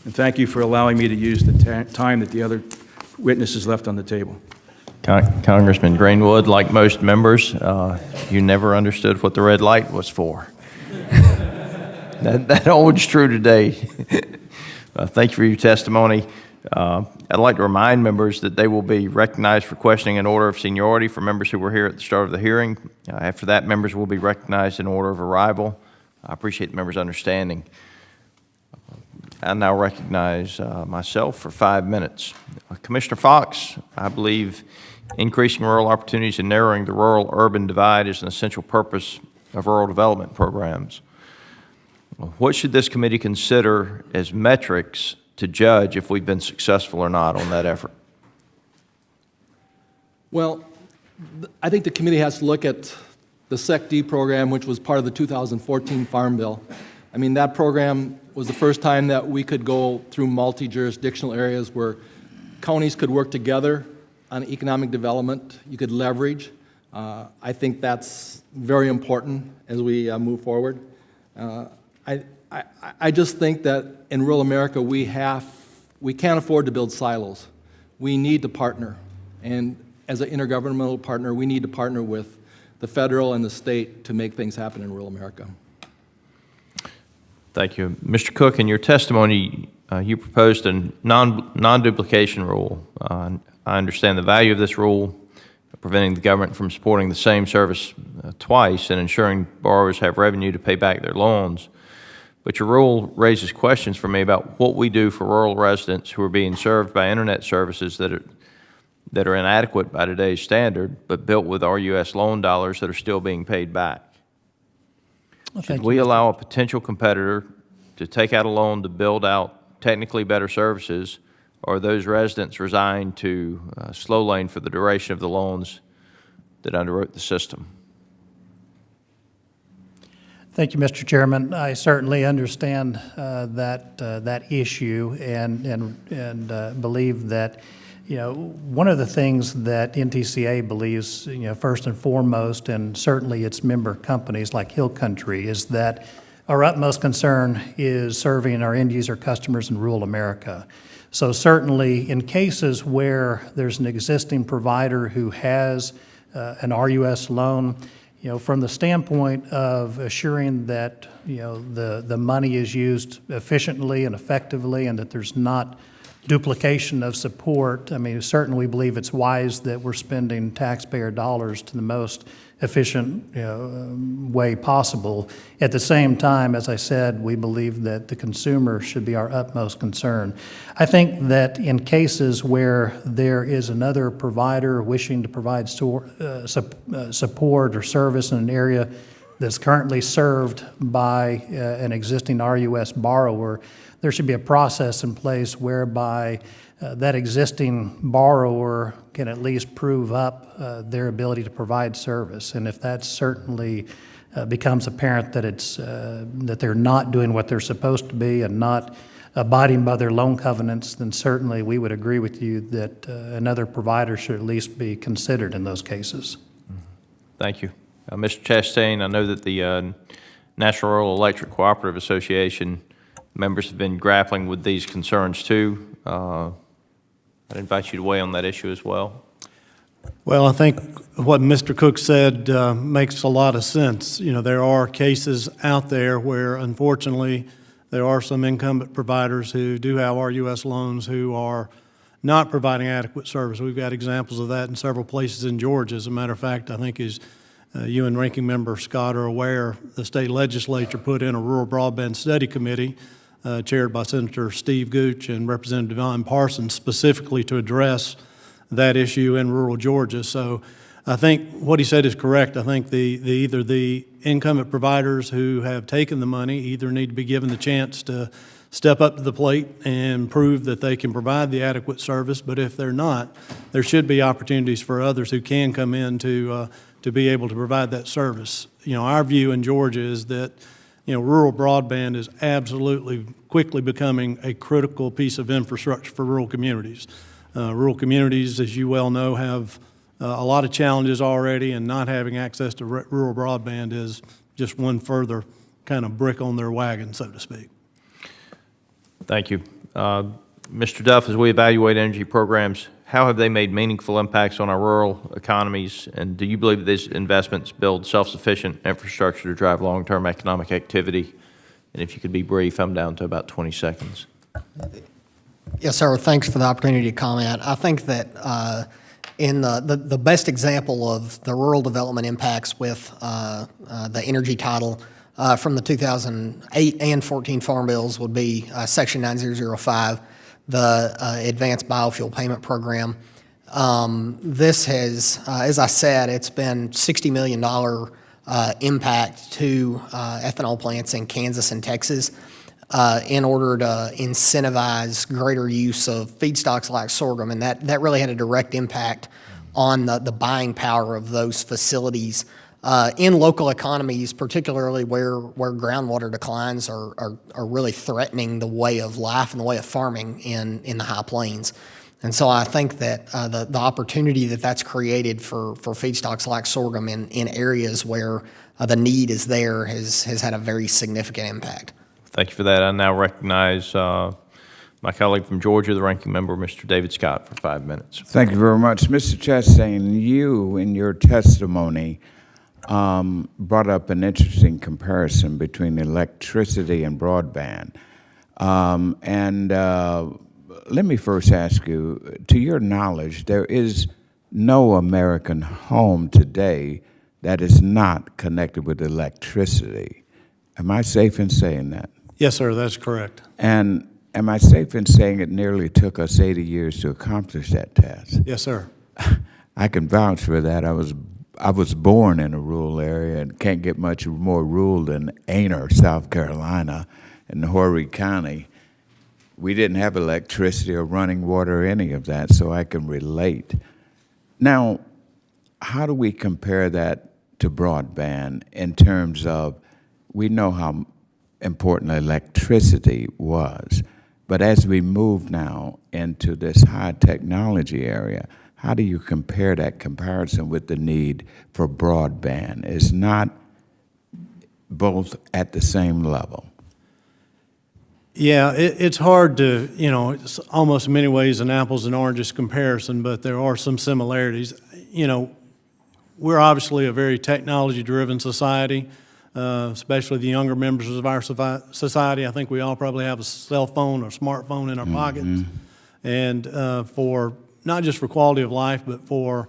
And thank you for allowing me to use the time that the other witnesses left on the table. Congressman Greenwood, like most members, you never understood what the red light was for. That holds true today. Thank you for your testimony. I'd like to remind members that they will be recognized for questioning in order of seniority for members who were here at the start of the hearing. After that, members will be recognized in order of arrival. I appreciate the members' understanding. I now recognize myself for 5 minutes. Commissioner Fox, I believe increasing rural opportunities and narrowing the rural-urban divide is an essential purpose of rural development programs. What should this committee consider as metrics to judge if we've been successful or not on that effort? Well, I think the committee has to look at the SEC-D program, which was part of the 2014 Farm Bill. I mean, that program was the first time that we could go through multi-jurisdictional areas where counties could work together on economic development. You could leverage. I think that's very important as we move forward. I just think that in rural America we can't afford to build silos. We need to partner, and as an intergovernmental partner, we need to partner with the federal and the state to make things happen in rural America. Thank you. Mr. Cook, in your testimony, you proposed a non-duplication rule. I understand the value of this rule, preventing the government from supporting the same service twice and ensuring borrowers have revenue to pay back their loans. But your rule raises questions for me about what we do for rural residents who are being served by internet services that are inadequate by today's standard, but built with RUS loan dollars that are still being paid back. Should we allow a potential competitor to take out a loan to build out technically better services, or are those residents resigned to slow lane for the duration of the loans that underwrote the system? Thank you, Mr. Chairman. I certainly understand that issue and believe that, one of the things that NTCA believes, first and foremost, and certainly its member companies like Hill Country, is that our utmost concern is serving our end user customers in rural America. So certainly in cases where there's an existing provider who has an RUS loan, from the standpoint of assuring that, the money is used efficiently and effectively and that there's not duplication of support, I mean, certainly we believe it's wise that we're spending taxpayer dollars to the most efficient way possible. At the same time, as I said, we believe that the consumer should be our utmost concern. I think that in cases where there is another provider wishing to provide support or service in an area that's currently served by an existing RUS borrower, there should be a process in place whereby that existing borrower can at least prove up their ability to provide service. And if that certainly becomes apparent that that they're not doing what they're supposed to be and not abiding by their loan covenants, then certainly we would agree with you that another provider should at least be considered in those cases. Thank you. Mr. Chastain, I know that the National Rural Electric Cooperative Association members have been grappling with these concerns too. I'd invite you to weigh on that issue as well. Well, I think what Mr. Cook said makes a lot of sense. You know, there are cases out there where, unfortunately, there are some incumbent providers who do have RUS loans who are not providing adequate service. We've got examples of that in several places in Georgia. As a matter of fact, I think as you and Ranking Member Scott are aware, the state legislature put in a Rural Broadband Study Committee chaired by Senator Steve Gooch and Representative Divine Parsons specifically to address that issue in rural Georgia. So I think what he said is correct. I think either the incumbent providers who have taken the money either need to be given the chance to step up to the plate and prove that they can provide the adequate service, but if they're not, there should be opportunities for others who can come in to be able to provide that service. You know, our view in Georgia is that, you know, rural broadband is absolutely quickly becoming a critical piece of infrastructure for rural communities. Rural communities, as you well know, have a lot of challenges already, and not having access to rural broadband is just one further kind of brick on their wagon, so to speak. Thank you. Mr. Duff, as we evaluate energy programs, how have they made meaningful impacts on our rural economies, and do you believe that these investments build self-sufficient infrastructure to drive long-term economic activity? And if you could be brief, I'm down to about 20 seconds. Yes, sir. Thanks for the opportunity to comment. I think that in the best example of the rural development impacts with the energy title from the 2008 and 14 Farm Bills would be Section 9005, the Advanced Biofuel Payment Program. This has, as I said, it's been $60 million impact to ethanol plants in Kansas and Texas in order to incentivize greater use of feedstocks like sorghum, and that really had a direct impact on the buying power of those facilities in local economies, particularly where groundwater declines are really threatening the way of life and the way of farming in the high plains. And so I think that the opportunity that's created for feedstocks like sorghum in areas where the need is there has had a very significant impact. Thank you for that. I now recognize my colleague from Georgia, the ranking member, Mr. David Scott, for 5 minutes. Thank you very much. Mr. Chastain, you, in your testimony, brought up an interesting comparison between electricity and broadband. Let me first ask you, to your knowledge, there is no American home today that is not connected with electricity. Am I safe in saying that? Yes, sir, that's correct. And am I safe in saying it nearly took us 80 years to accomplish that task? Yes, sir. I can vouch for that. I was born in a rural area and can't get much more rural than Aner, South Carolina, in Horry County. We didn't have electricity or running water or any of that, so I can relate. Now, how do we compare that to broadband in terms of, we know how important electricity was, but as we move now into this high technology area, how do you compare that comparison with the need for broadband? Is not both at the same level? Yeah, it's hard to, you know, it's almost in many ways an apples and oranges comparison, but there are some similarities. You know, we're obviously a very technology-driven society, especially the younger members of our society. I think we all probably have a cell phone or smartphone in our pockets. And for not just for quality of life, but for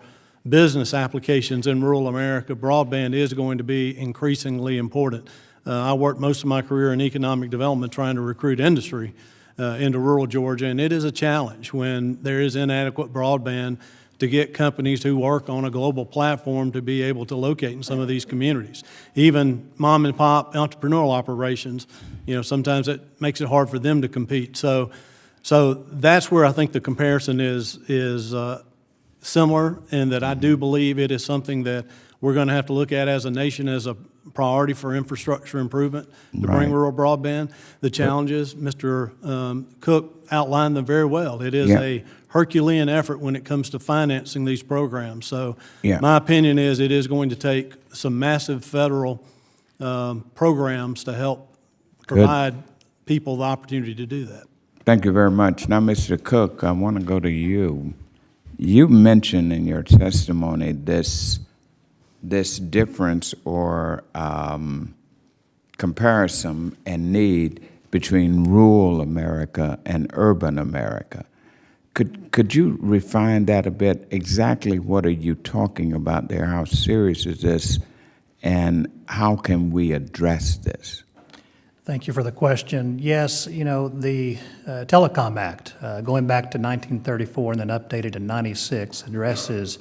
business applications in rural America, broadband is going to be increasingly important. I worked most of my career in economic development trying to recruit industry into rural Georgia, and it is a challenge when there is inadequate broadband to get companies who work on a global platform to be able to locate in some of these communities. Even mom and pop entrepreneurial operations, you know, sometimes it makes it hard for them to compete. So that's where I think the comparison is similar, in that I do believe it is something that we're going to have to look at as a nation as a priority for infrastructure improvement to bring rural broadband. The challenges, Mr. Cook outlined them very well. It is a Herculean effort when it comes to financing these programs. So my opinion is it is going to take some massive federal programs to help provide people the opportunity to do that. Thank you very much. Now, Mr. Cook, I want to go to you. You mentioned in your testimony this difference or comparison and need between rural America and urban America. Could you refine that a bit? Exactly what are you talking about there? How serious is this? And how can we address this? Thank you for the question. Yes, you know, the Telecom Act, going back to 1934 and then updated in 96, addresses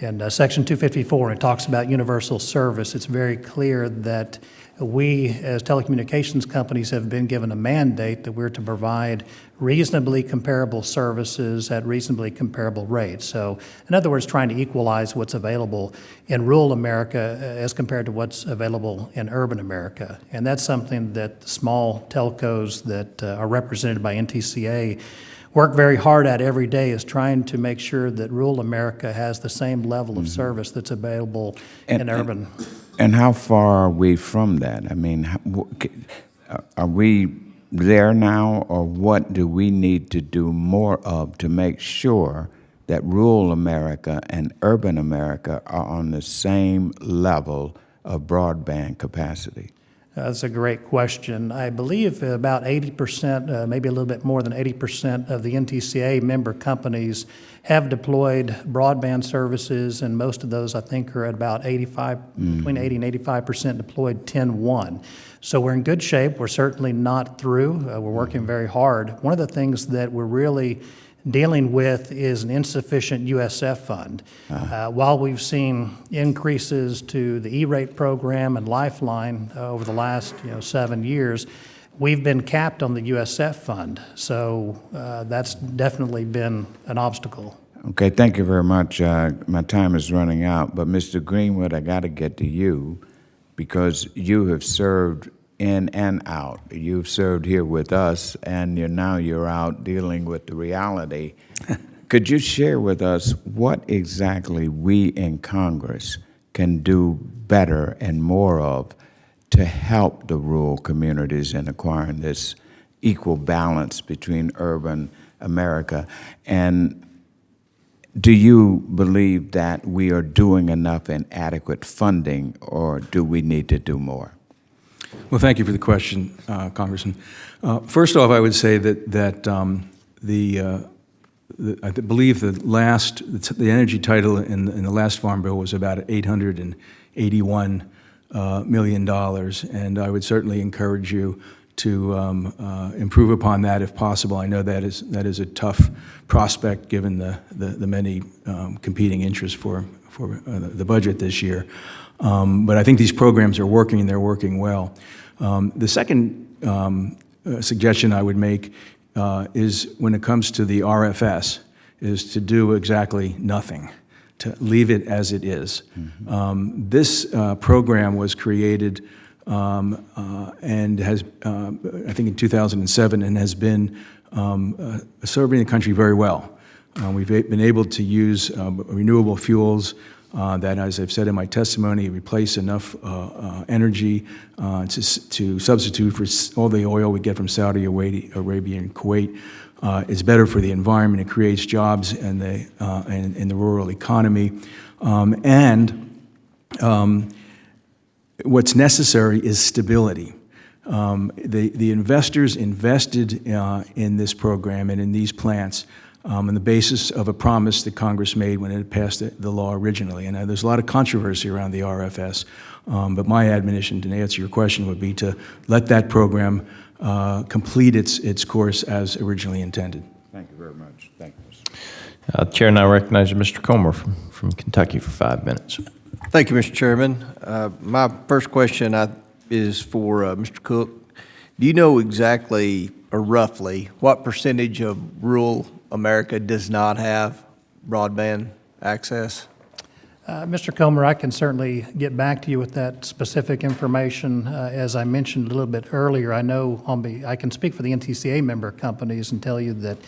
in Section 254, it talks about universal service. It's very clear that we, as telecommunications companies, have been given a mandate that we're to provide reasonably comparable services at reasonably comparable rates. So, in other words, trying to equalize what's available in rural America as compared to what's available in urban America. And that's something that the small telcos that are represented by NTCA work very hard at every day, is trying to make sure that rural America has the same level of service that's available in urban. And how far are we from that? I mean, are we there now, or what do we need to do more of to make sure that rural America and urban America are on the same level of broadband capacity? That's a great question. I believe about 80%, maybe a little bit more than 80% of the NTCA member companies have deployed broadband services, and most of those, I think, are at about 85, between 80 and 85% deployed 10-1. So we're in good shape. We're certainly not through. We're working very hard. One of the things that we're really dealing with is an insufficient USF fund. While we've seen increases to the E-rate program and Lifeline over the last 7 years, we've been capped on the USF fund. So that's definitely been an obstacle. Okay, thank you very much. My time is running out, but Mr. Greenwood, I got to get to you because you have served in and out. You've served here with us, and now you're out dealing with the reality. Could you share with us what exactly we in Congress can do better and more of to help the rural communities in acquiring this equal balance between urban America? And do you believe that we are doing enough in adequate funding, or do we need to do more? Well, thank you for the question, Congressman. First off, I would say that I believe the energy title in the last Farm Bill was about $881 million, and I would certainly encourage you to improve upon that if possible. I know that is a tough prospect given the many competing interests for the budget this year. But I think these programs are working, and they're working well. The second suggestion I would make is when it comes to the RFS, is to do exactly nothing, to leave it as it is. Mm-hmm. This program was created and has, I think in 2007, and has been serving the country very well. We've been able to use renewable fuels that, as I've said in my testimony, replace enough energy to substitute for all the oil we get from Saudi Arabia and Kuwait. It's better for the environment. It creates jobs in the rural economy. What's necessary is stability. The investors invested in this program and in these plants on the basis of a promise that Congress made when it passed the law originally. And there's a lot of controversy around the RFS, but my admonition, to answer your question, would be to let that program complete its course as originally intended. Thank you very much. Thank you, Mr. Chair now recognizes Mr. Comer from Kentucky for 5 minutes. Thank you, Mr. Chairman. My first question is for Mr. Cook. Do you know exactly or roughly what percentage of rural America does not have broadband access? Mr. Comer, I can certainly get back to you with that specific information. As I mentioned a little bit earlier, I know I can speak for the NTCA member companies and tell you that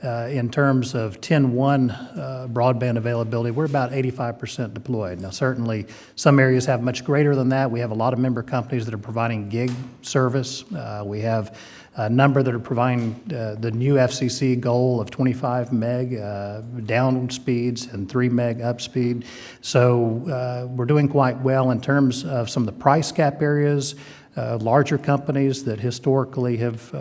In terms of 10-1 broadband availability, we're about 85% deployed. Now, certainly, some areas have much greater than that. We have a lot of member companies that are providing gig service. We have a number that are providing the new FCC goal of 25 meg down speeds and 3 meg up speed. So we're doing quite well in terms of some of the price cap areas. Larger companies that historically have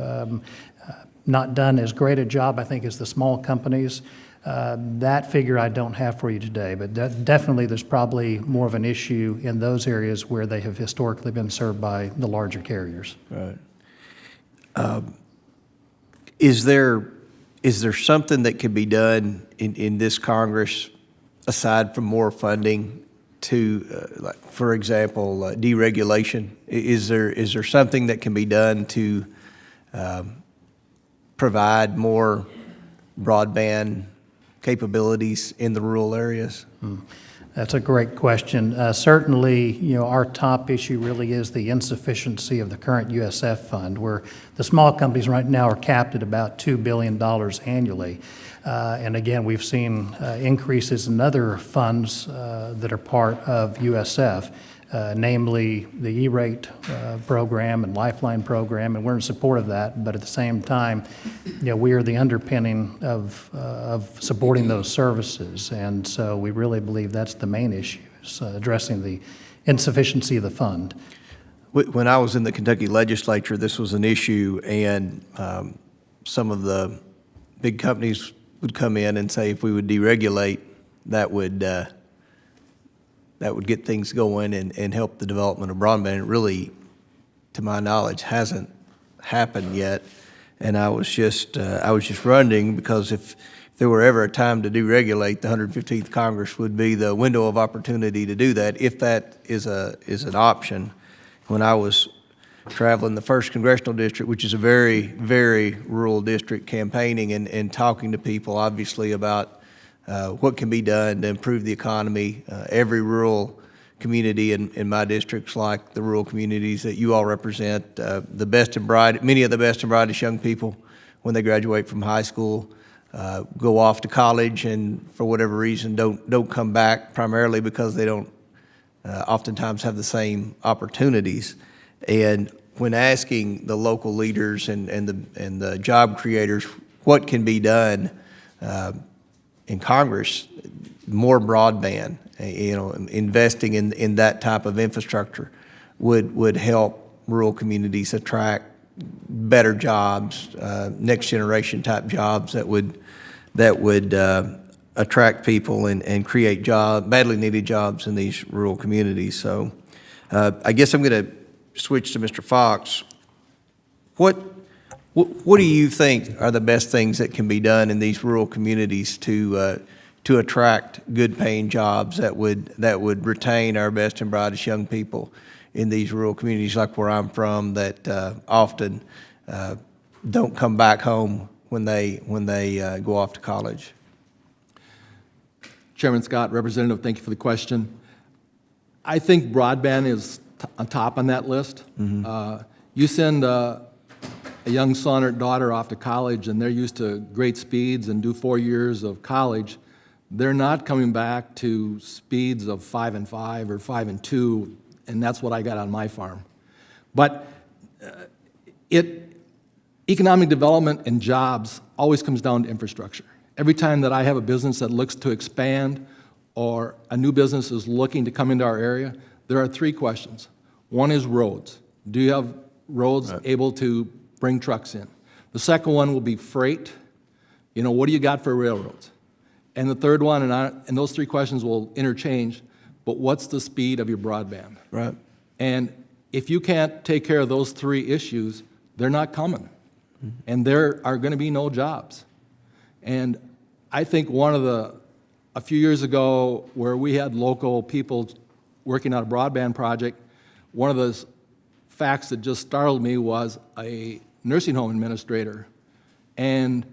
not done as great a job, I think, as the small companies. That figure I don't have for you today, but definitely there's probably more of an issue in those areas where they have historically been served by the larger carriers. Right. Is there something that could be done in this Congress aside from more funding to, like, for example, deregulation? Is there something that can be done to provide more broadband capabilities in the rural areas? That's a great question. Certainly, our top issue really is the insufficiency of the current USF fund, where the small companies right now are capped at about $2 billion annually. And again, we've seen increases in other funds that are part of USF, namely the E-rate program and Lifeline program, and we're in support of that. But at the same time, we are the underpinning of supporting those services, and so we really believe that's the main issue, is addressing the insufficiency of the fund. When I was in the Kentucky legislature, this was an issue, and some of the big companies would come in and say if we would deregulate, that would get things going and help the development of broadband. It really, to my knowledge, hasn't happened yet. And I was just wondering, because if there were ever a time to deregulate, the 115th Congress would be the window of opportunity to do that, if that is an option. When I was traveling the 1st Congressional District, which is a very, very rural district, campaigning and talking to people, obviously, about what can be done to improve the economy. Every rural community in my districts, like the rural communities that you all represent, many of the best and brightest young people, when they graduate from high school, go off to college and for whatever reason don't come back, primarily because they don't oftentimes have the same opportunities. And when asking the local leaders and the job creators what can be done in Congress, more broadband, investing in that type of infrastructure would help rural communities attract better jobs, next generation type jobs that would attract people and create badly needed jobs in these rural communities. So I guess I'm going to switch to Mr. Fox. What do you think are the best things that can be done in these rural communities to attract good-paying jobs that would retain our best and brightest young people in these rural communities, like where I'm from, that often don't come back home when they go off to college? Chairman Scott, Representative, thank you for the question. I think broadband is on top on that list. Mm-hmm. You send a young son or daughter off to college and they're used to great speeds and do 4 years of college, they're not coming back to speeds of 5 and 5 or 5 and 2, and that's what I got on my farm. But economic development and jobs always comes down to infrastructure. Every time that I have a business that looks to expand or a new business is looking to come into our area, there are 3 questions. One is roads. Do you have roads able to bring trucks in? The second one will be freight. What do you got for railroads? And the third one, and those 3 questions will interchange, but what's the speed of your broadband? Right. And if you can't take care of those 3 issues, they're not coming. Mm-hmm. And there are going to be no jobs. And I think a few years ago, where we had local people working on a broadband project, one of the facts that just startled me was a nursing home administrator, and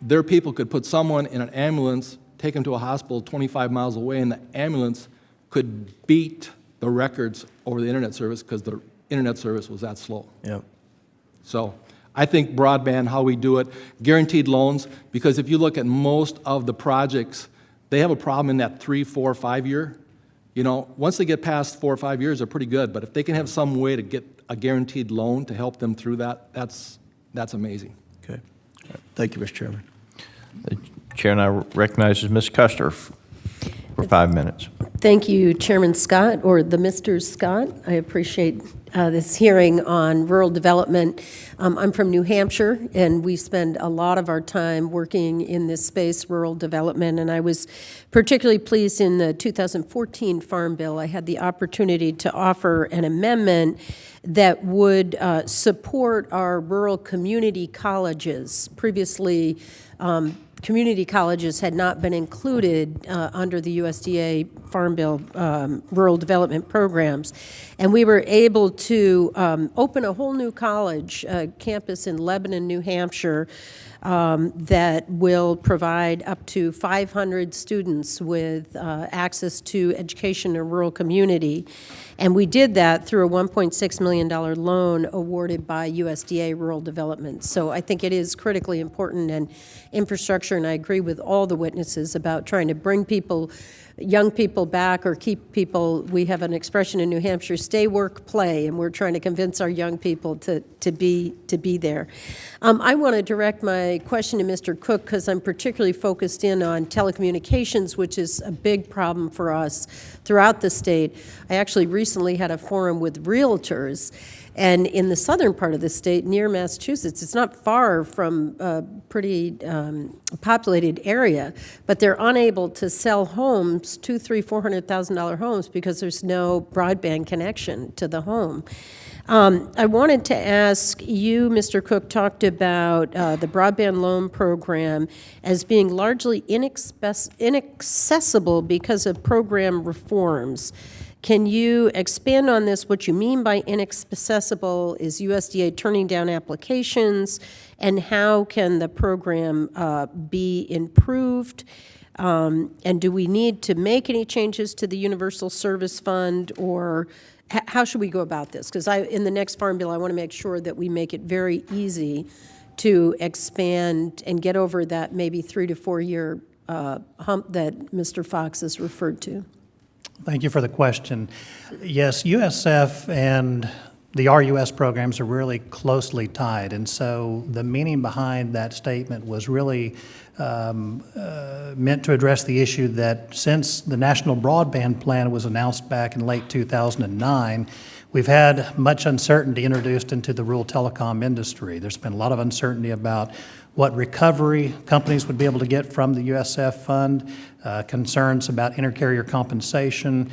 their people could put someone in an ambulance, take them to a hospital 25 miles away, and the ambulance could beat the records over the internet service because the internet service was that slow. Yep. So I think broadband, how we do it, guaranteed loans, because if you look at most of the projects, they have a problem in that 3, 4, 5 year. You know, once they get past 4 or 5 years, they're pretty good, but if they can have some way to get a guaranteed loan to help them through that, that's amazing. Okay. Thank you, Mr. Chairman. The chair now recognizes Ms. Custer for 5 minutes. Thank you, Chairman Scott, or the Mr. Scott. I appreciate this hearing on rural development. I'm from New Hampshire, and we spend a lot of our time working in this space, rural development, and I was particularly pleased in the 2014 Farm Bill. I had the opportunity to offer an amendment that would support our rural community colleges. Previously, community colleges had not been included under the USDA Farm Bill rural development programs. And we were able to open a whole new college campus in Lebanon, New Hampshire, that will provide up to 500 students with access to education in a rural community. And we did that through a $1.6 million loan awarded by USDA Rural Development. So I think it is critically important, and infrastructure, and I agree with all the witnesses about trying to bring people, young people back or keep people. We have an expression in New Hampshire, stay, work, play, and we're trying to convince our young people to be there. I want to direct my question to Mr. Cook because I'm particularly focused in on telecommunications, which is a big problem for us throughout the state. I actually recently had a forum with realtors, and in the southern part of the state, near Massachusetts, it's not far from a pretty populated area, but they're unable to sell homes, $200,000, $300,000, $400,000 homes, because there's no broadband connection to the home. I wanted to ask you, Mr. Cook, talked about the broadband loan program as being largely inaccessible because of program reforms. Can you expand on this? What you mean by inaccessible? Is USDA turning down applications? And how can the program be improved? And do we need to make any changes to the Universal Service Fund, or how should we go about this? Because in the next Farm Bill, I want to make sure that we make it very easy to expand and get over that maybe 3 to 4 year hump that Mr. Fox has referred to. Thank you for the question. Yes, USF and the RUS programs are really closely tied, and so the meaning behind that statement was really meant to address the issue that since the National Broadband Plan was announced back in late 2009, we've had much uncertainty introduced into the rural telecom industry. There's been a lot of uncertainty about what recovery companies would be able to get from the USF fund, concerns about intercarrier compensation,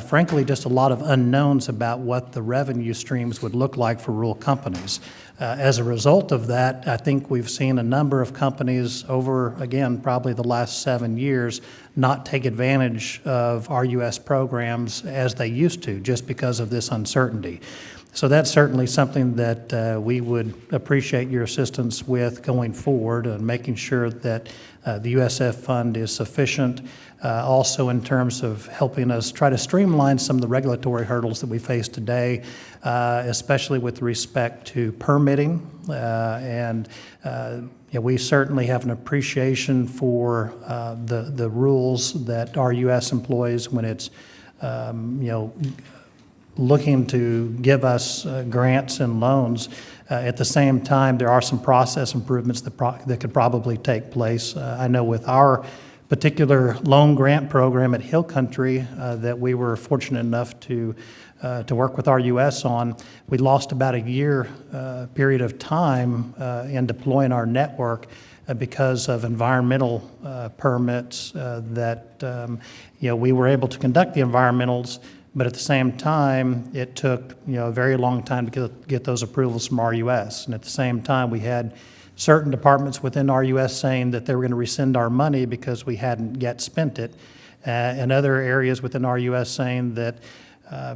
frankly, just a lot of unknowns about what the revenue streams would look like for rural companies. As a result of that, I think we've seen a number of companies over, again, probably the last 7 years, not take advantage of RUS programs as they used to, just because of this uncertainty. So that's certainly something that we would appreciate your assistance with going forward, and making sure that the USF fund is sufficient. Also in terms of helping us try to streamline some of the regulatory hurdles that we face today, especially with respect to permitting. We certainly have an appreciation for the rules that RUS employs when it's looking to give us grants and loans. At the same time, there are some process improvements that could probably take place. I know with our particular loan grant program at Hill Country that we were fortunate enough to work with RUS on, we lost about a year period of time in deploying our network because of environmental permits that we were able to conduct the environmentals. But at the same time, it took a very long time to get those approvals from RUS. And at the same time, we had certain departments within RUS saying that they were going to rescind our money because we hadn't yet spent it, and other areas within RUS saying that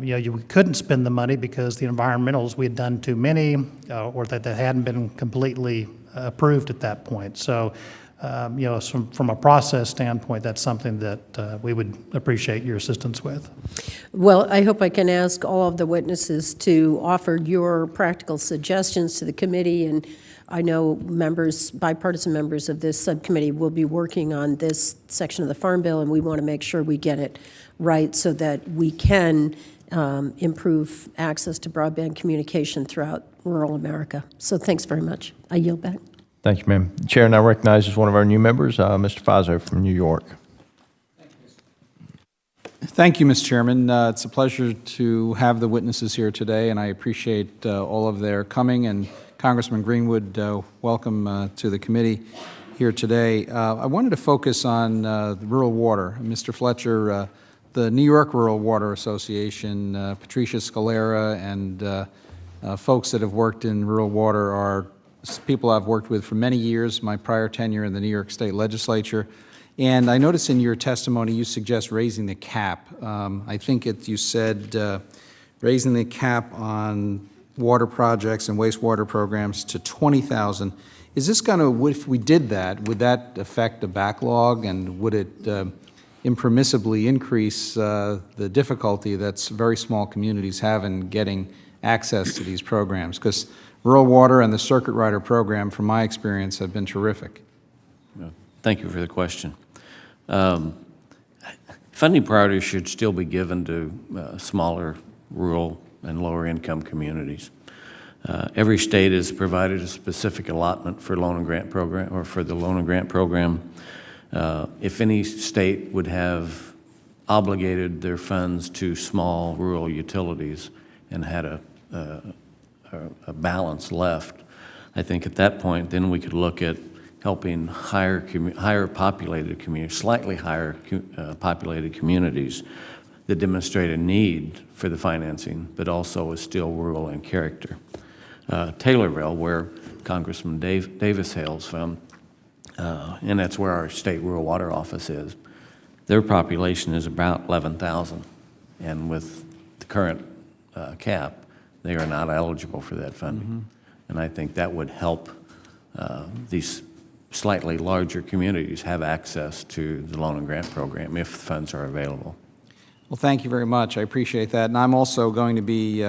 you couldn't spend the money because the environmentals, we had done too many, or that they hadn't been completely approved at that point. So from a process standpoint, that's something that we would appreciate your assistance with. Well, I hope I can ask all of the witnesses to offer your practical suggestions to the committee, and I know members, bipartisan members of this subcommittee will be working on this section of the Farm Bill, and we want to make sure we get it right so that we can improve access to broadband communication throughout rural America. So thanks very much. I yield back. Thank you, ma'am. The chair now recognizes one of our new members, Mr. Fazo from New York. Thank you, Mr. Chairman. It's a pleasure to have the witnesses here today, and I appreciate all of their coming. And Congressman Greenwood, welcome to the committee here today. I wanted to focus on the rural water. Mr. Fletcher, the New York Rural Water Association, Patricia Scalera, and folks that have worked in rural water are people I've worked with for many years, my prior tenure in the New York State Legislature. And I notice in your testimony you suggest raising the cap. I think you said raising the cap on water projects and wastewater programs to 20,000. Is this going to, if we did that, would that affect the backlog, and would it impermissibly increase the difficulty that very small communities have in getting access to these programs? Because rural water and the Circuit Rider program, from my experience, have been terrific. Thank you for the question. Funding priorities should still be given to smaller, rural, and lower-income communities. Every state has provided a specific allotment for loan and grant program, or for the loan and grant program. If any state would have obligated their funds to small rural utilities and had a balance left, I think at that point, then we could look at helping higher populated communities, slightly higher populated communities that demonstrate a need for the financing, but also is still rural in character. Taylorville, where Congressman Davis hails from, and that's where our state rural water office is, their population is about 11,000, and with the current cap, they are not eligible for that funding. Mm-hmm. And I think that would help these slightly larger communities have access to the loan and grant program if funds are available. Well, thank you very much. I appreciate that. And I'm also going to be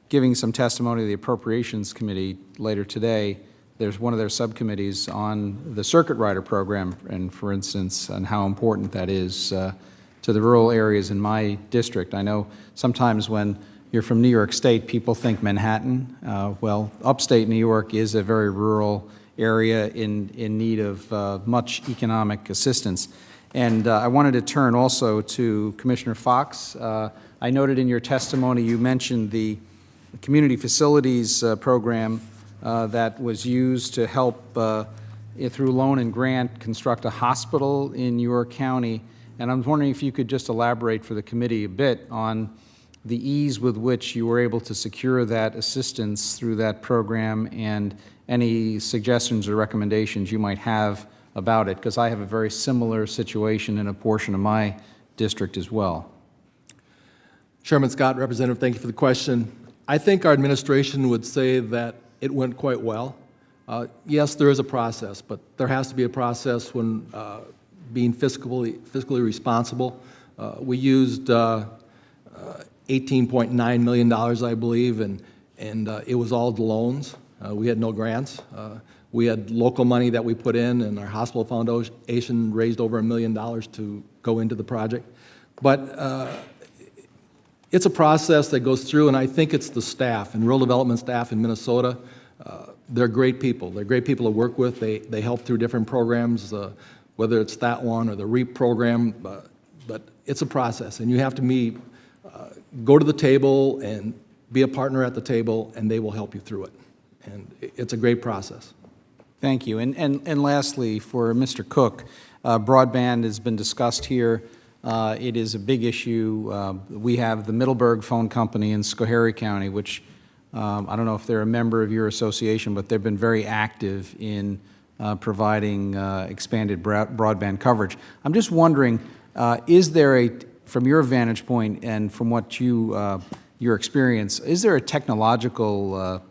giving some testimony to the Appropriations Committee later today. There's one of their subcommittees on the Circuit Rider program, and for instance, and how important that is to the rural areas in my district. I know sometimes when you're from New York State, people think Manhattan. Well, upstate New York is a very rural area in need of much economic assistance. And I wanted to turn also to Commissioner Fox. I noted in your testimony you mentioned the community facilities program that was used to help, through loan and grant, construct a hospital in your county. And I'm wondering if you could just elaborate for the committee a bit on the ease with which you were able to secure that assistance through that program, and any suggestions or recommendations you might have about it, because I have a very similar situation in a portion of my district as well. Chairman Scott, Representative, thank you for the question. I think our administration would say that it went quite well. Yes, there is a process, but there has to be a process when being fiscally responsible. We used $18.9 million, I believe, and it was all the loans. We had no grants. We had local money that we put in, and our hospital foundation raised over $1 million to go into the project. But it's a process that goes through, and I think it's the staff and rural development staff in Minnesota. They're great people. They're great people to work with. They help through different programs, whether it's that one or the REAP program, but it's a process, and you have to go to the table and be a partner at the table, and they will help you through it. And it's a great process. Thank you. And lastly, for Mr. Cook, broadband has been discussed here. It is a big issue. We have the Middleburg Phone Company in Schoharie County, which I don't know if they're a member of your association, but they've been very active in providing expanded broadband coverage. I'm just wondering, is there from your vantage point and from what your experience, is there a technological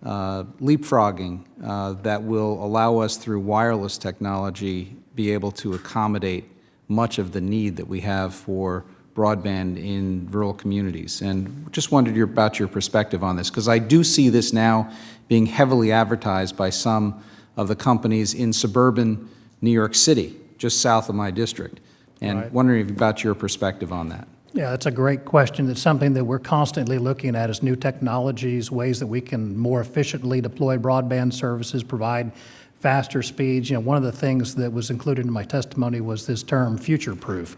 leapfrogging that will allow us, through wireless technology, be able to accommodate much of the need that we have for broadband in rural communities. And just wondered about your perspective on this, because I do see this now being heavily advertised by some of the companies in suburban New York City, just south of my district. And Right. wondering about your perspective on that. Yeah, that's a great question. It's something that we're constantly looking at as new technologies, ways that we can more efficiently deploy broadband services, provide faster speeds. You know, one of the things that was included in my testimony was this term future-proof.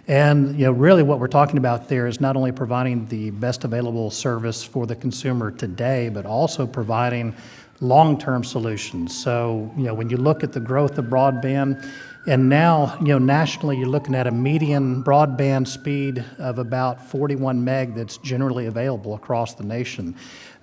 And, you know, really what we're talking about there is not only providing the best available service for the consumer today, but also providing long-term solutions. So, you know, when you look at the growth of broadband, and now, you know, nationally, you're looking at a median broadband speed of about 41 meg that's generally available across the nation.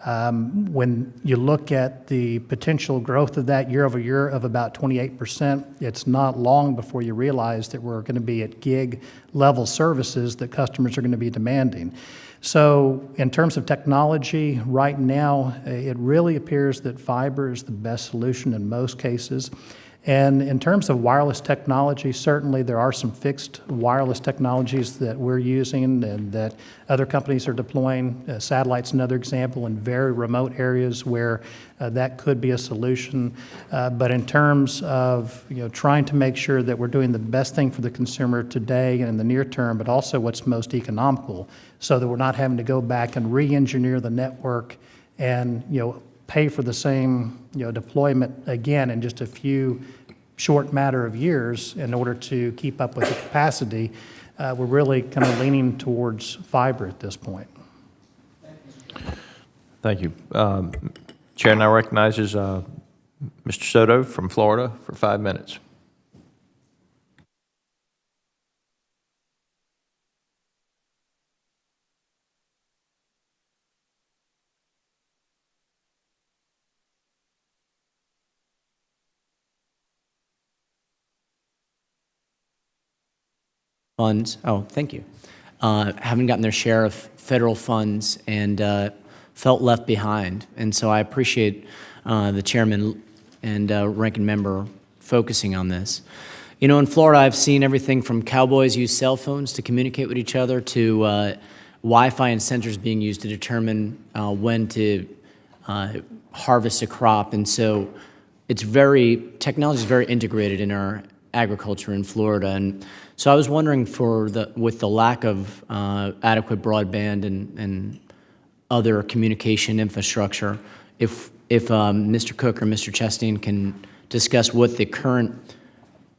When you look at the potential growth of that year over year of about 28%, it's not long before you realize that we're going to be at gig level services that customers are going to be demanding. So in terms of technology, right now, it really appears that fiber is the best solution in most cases. And in terms of wireless technology, certainly there are some fixed wireless technologies that we're using and that other companies are deploying. Satellite's another example in very remote areas where that could be a solution. But in terms of, you know, trying to make sure that we're doing the best thing for the consumer today and in the near term, but also what's most economical, so that we're not having to go back and re-engineer the network and, you know, pay for the same, you know, deployment again in just a few short matter of years in order to keep up with the capacity. We're really kind of leaning towards fiber at this point. Thank you. Chair now recognizes Mr. Soto from Florida for 5 minutes. Funds. Oh, thank you. Haven't gotten their share of federal funds and felt left behind. And so I appreciate the chairman and ranking member focusing on this. You know, in Florida, I've seen everything from cowboys use cell phones to communicate with each other to Wi-Fi and sensors being used to determine when to harvest a crop. And so technology is very integrated in our agriculture in Florida. And so I was wondering, with the lack of adequate broadband and other communication infrastructure, if Mr. Cook or Mr. Chastain can discuss what the current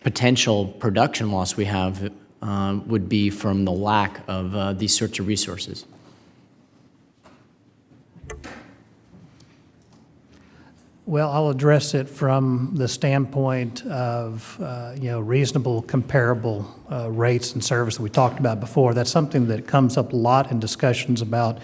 potential production loss we have would be from the lack of these sorts of resources. Well, I'll address it from the standpoint of, you know, reasonable, comparable rates and service that we talked about before. That's something that comes up a lot in discussions about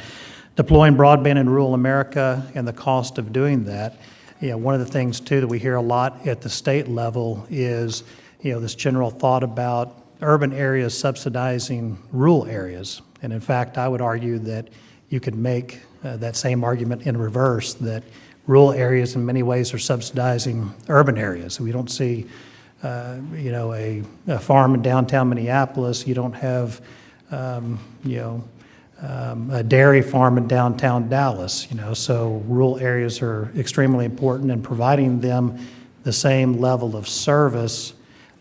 deploying broadband in rural America and the cost of doing that. You know, one of the things, too, that we hear a lot at the state level is, you know, this general thought about urban areas subsidizing rural areas. And in fact, I would argue that you could make that same argument in reverse, that rural areas in many ways are subsidizing urban areas. We don't see, you know, a farm in downtown Minneapolis. You don't have, you know, a dairy farm in downtown Dallas. You know, so rural areas are extremely important, and providing them the same level of service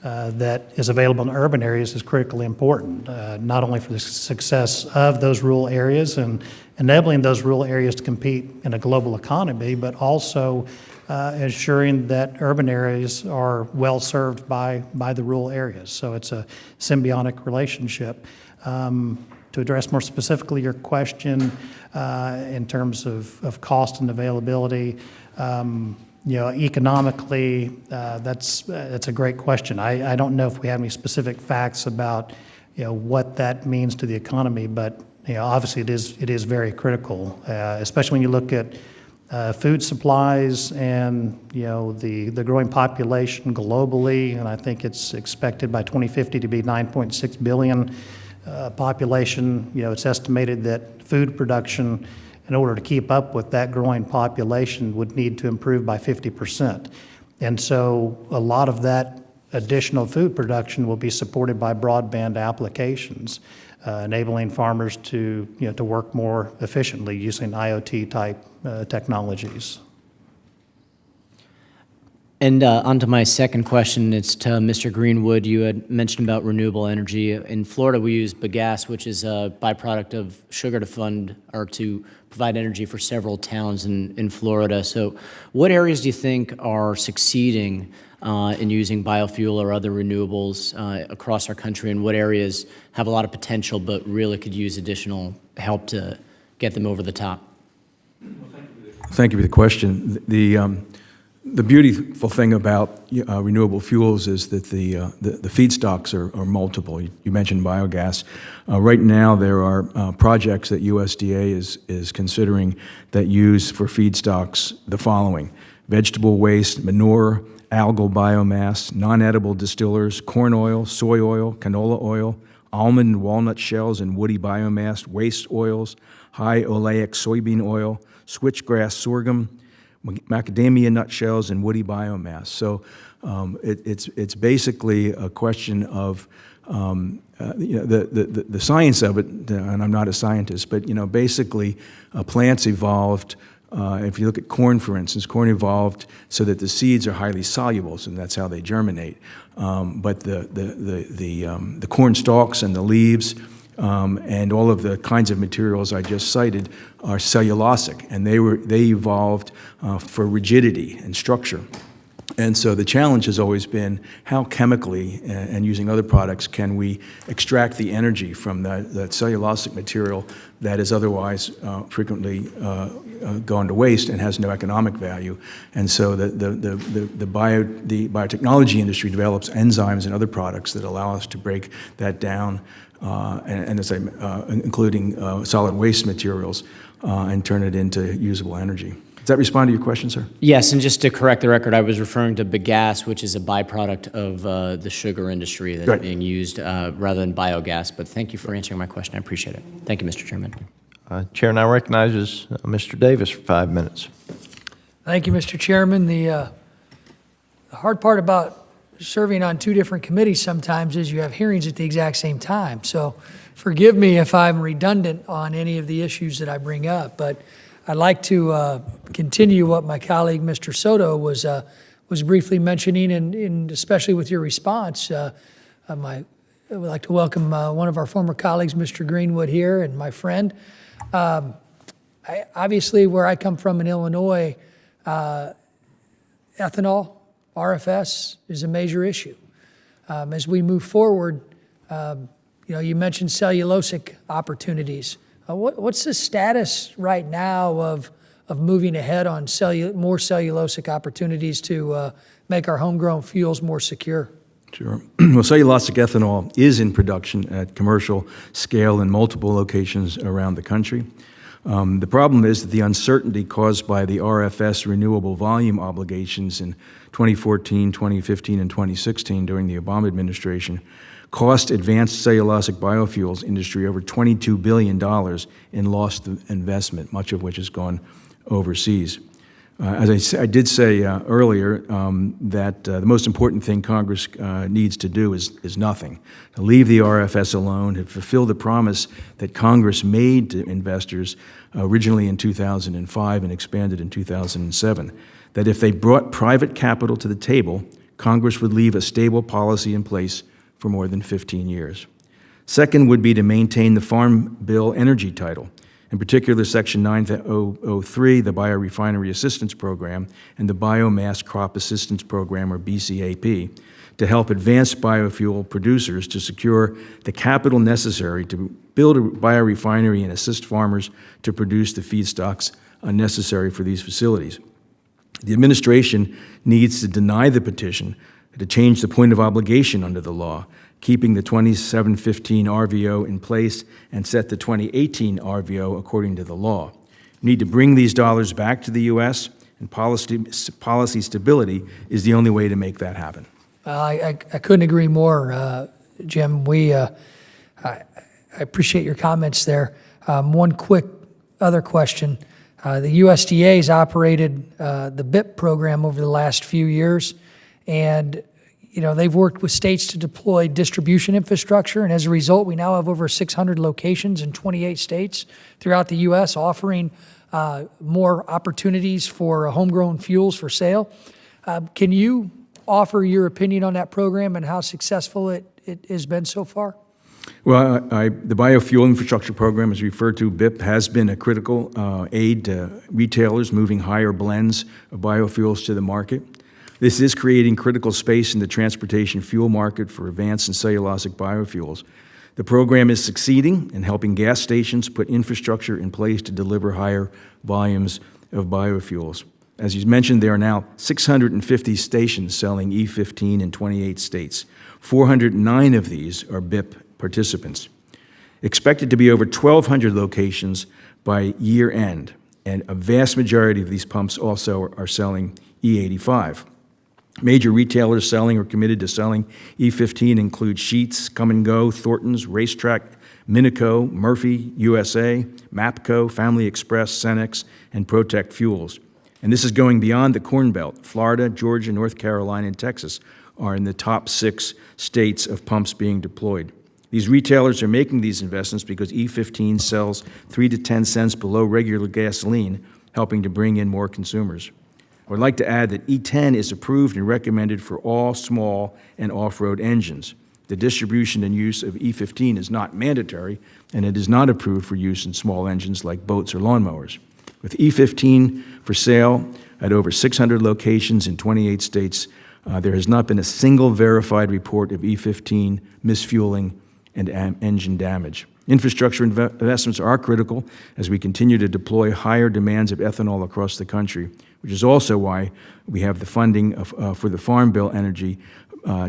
that is available in urban areas is critically important, not only for the success of those rural areas and enabling those rural areas to compete in a global economy, but also ensuring that urban areas are well served by the rural areas. So it's a symbiotic relationship. To address more specifically your question in terms of cost and availability, you know, economically, that's a great question. I don't know if we have any specific facts about, you know, what that means to the economy, but, you know, obviously it is very critical, especially when you look at food supplies and, you know, the growing population globally, and I think it's expected by 2050 to be 9.6 billion population. You know, it's estimated that food production in order to keep up with that growing population, would need to improve by 50%. And so a lot of that additional food production will be supported by broadband applications, enabling farmers to, to work more efficiently using IoT-type technologies. And on to my second question, it's to Mr. Greenwood. You had mentioned about renewable energy. In Florida, we use bagasse, which is a byproduct of sugar to provide energy for several towns in Florida. So what areas do you think are succeeding in using biofuel or other renewables across our country, and what areas have a lot of potential but really could use additional help to get them over the top? Thank you for the question. The beautiful thing about renewable fuels is that the feedstocks are multiple. You mentioned biogas. Right now, there are projects that USDA is considering that use for feedstocks the following: vegetable waste, manure, algal biomass, non-edible distillers, corn oil, soy oil, canola oil, almond and walnut shells and woody biomass, waste oils, high oleic soybean oil, switchgrass sorghum, macadamia nut shells, and woody biomass. So it's basically a question of the science of it, and I'm not a scientist, but basically plants evolved. If you look at corn, for instance, corn evolved so that the seeds are highly soluble, and that's how they germinate. But the corn stalks and the leaves and all of the kinds of materials I just cited are cellulosic, and they evolved for rigidity and structure. And so the challenge has always been how chemically and using other products can we extract the energy from that cellulosic material that is otherwise frequently gone to waste and has no economic value. And so the biotechnology industry develops enzymes and other products that allow us to break that down, and as including solid waste materials, and turn it into usable energy. Does that respond to your question, sir? Yes, and just to correct the record, I was referring to bagasse, which is a byproduct of the sugar industry that's Right. being used rather than biogas. But thank you for answering my question. I appreciate it. Thank you, Mr. Chairman. Chair now recognizes Mr. Davis for 5 minutes. Thank you, Mr. Chairman. The hard part about serving on two different committees sometimes is you have hearings at the exact same time. So forgive me if I'm redundant on any of the issues that I bring up, but I'd like to continue what my colleague, Mr. Soto, was briefly mentioning, and especially with your response. I would like to welcome one of our former colleagues, Mr. Greenwood, here, and my friend. Obviously, where I come from in Illinois, ethanol, RFS, is a major issue. As we move forward, you mentioned cellulosic opportunities. What's the status right now of moving ahead on more cellulosic opportunities to make our homegrown fuels more secure? Sure. Well, cellulosic ethanol is in production at commercial scale in multiple locations around the country. The problem is that the uncertainty caused by the RFS renewable volume obligations in 2014, 2015, and 2016 during the Obama administration cost advanced cellulosic biofuels industry over $22 billion in lost investment, much of which has gone overseas. As I did say earlier, that the most important thing Congress needs to do is nothing. To leave the RFS alone, to fulfill the promise that Congress made to investors originally in 2005 and expanded in 2007, that if they brought private capital to the table, Congress would leave a stable policy in place for more than 15 years. Second would be to maintain the Farm Bill energy title, in particular Section 903, the Biorefinery Assistance Program, and the Biomass Crop Assistance Program, or BCAP, to help advance biofuel producers to secure the capital necessary to build a biorefinery and assist farmers to produce the feedstocks necessary for these facilities. The administration needs to deny the petition to change the point of obligation under the law, keeping the 2715 RVO in place and set the 2018 RVO according to the law. We need to bring these dollars back to the U.S., and policy stability is the only way to make that happen. I couldn't agree more, Jim. I appreciate your comments there. One quick other question. The USDA has operated the BIP program over the last few years, and they've worked with states to deploy distribution infrastructure, and as a result, we now have over 600 locations in 28 states throughout the U.S. offering more opportunities for homegrown fuels for sale. Can you offer your opinion on that program and how successful it has been so far? Well, the Biofuel Infrastructure Program, as referred to, BIP, has been a critical aid to retailers moving higher blends of biofuels to the market. This is creating critical space in the transportation fuel market for advanced and cellulosic biofuels. The program is succeeding in helping gas stations put infrastructure in place to deliver higher volumes of biofuels. As you mentioned, there are now 650 stations selling E15 in 28 states. 409 of these are BIP participants. Expected to be over 1,200 locations by year end, and a vast majority of these pumps also are selling E85. Major retailers selling or committed to selling E15 include Sheetz, Come & Go, Thornton's, Racetrack, Minico, Murphy, USA, Mapco, Family Express, Cenex, and Protect Fuels. And this is going beyond the Corn Belt. Florida, Georgia, North Carolina, and Texas are in the top 6 states of pumps being deployed. These retailers are making these investments because E15 sells 3 to 10 cents below regular gasoline, helping to bring in more consumers. I would like to add that E10 is approved and recommended for all small and off-road engines. The distribution and use of E15 is not mandatory, and it is not approved for use in small engines like boats or lawnmowers. With E15 for sale at over 600 locations in 28 states, there has not been a single verified report of E15 misfueling and engine damage. Infrastructure investments are critical as we continue to deploy higher demands of ethanol across the country, which is also why we have the funding for the Farm Bill Energy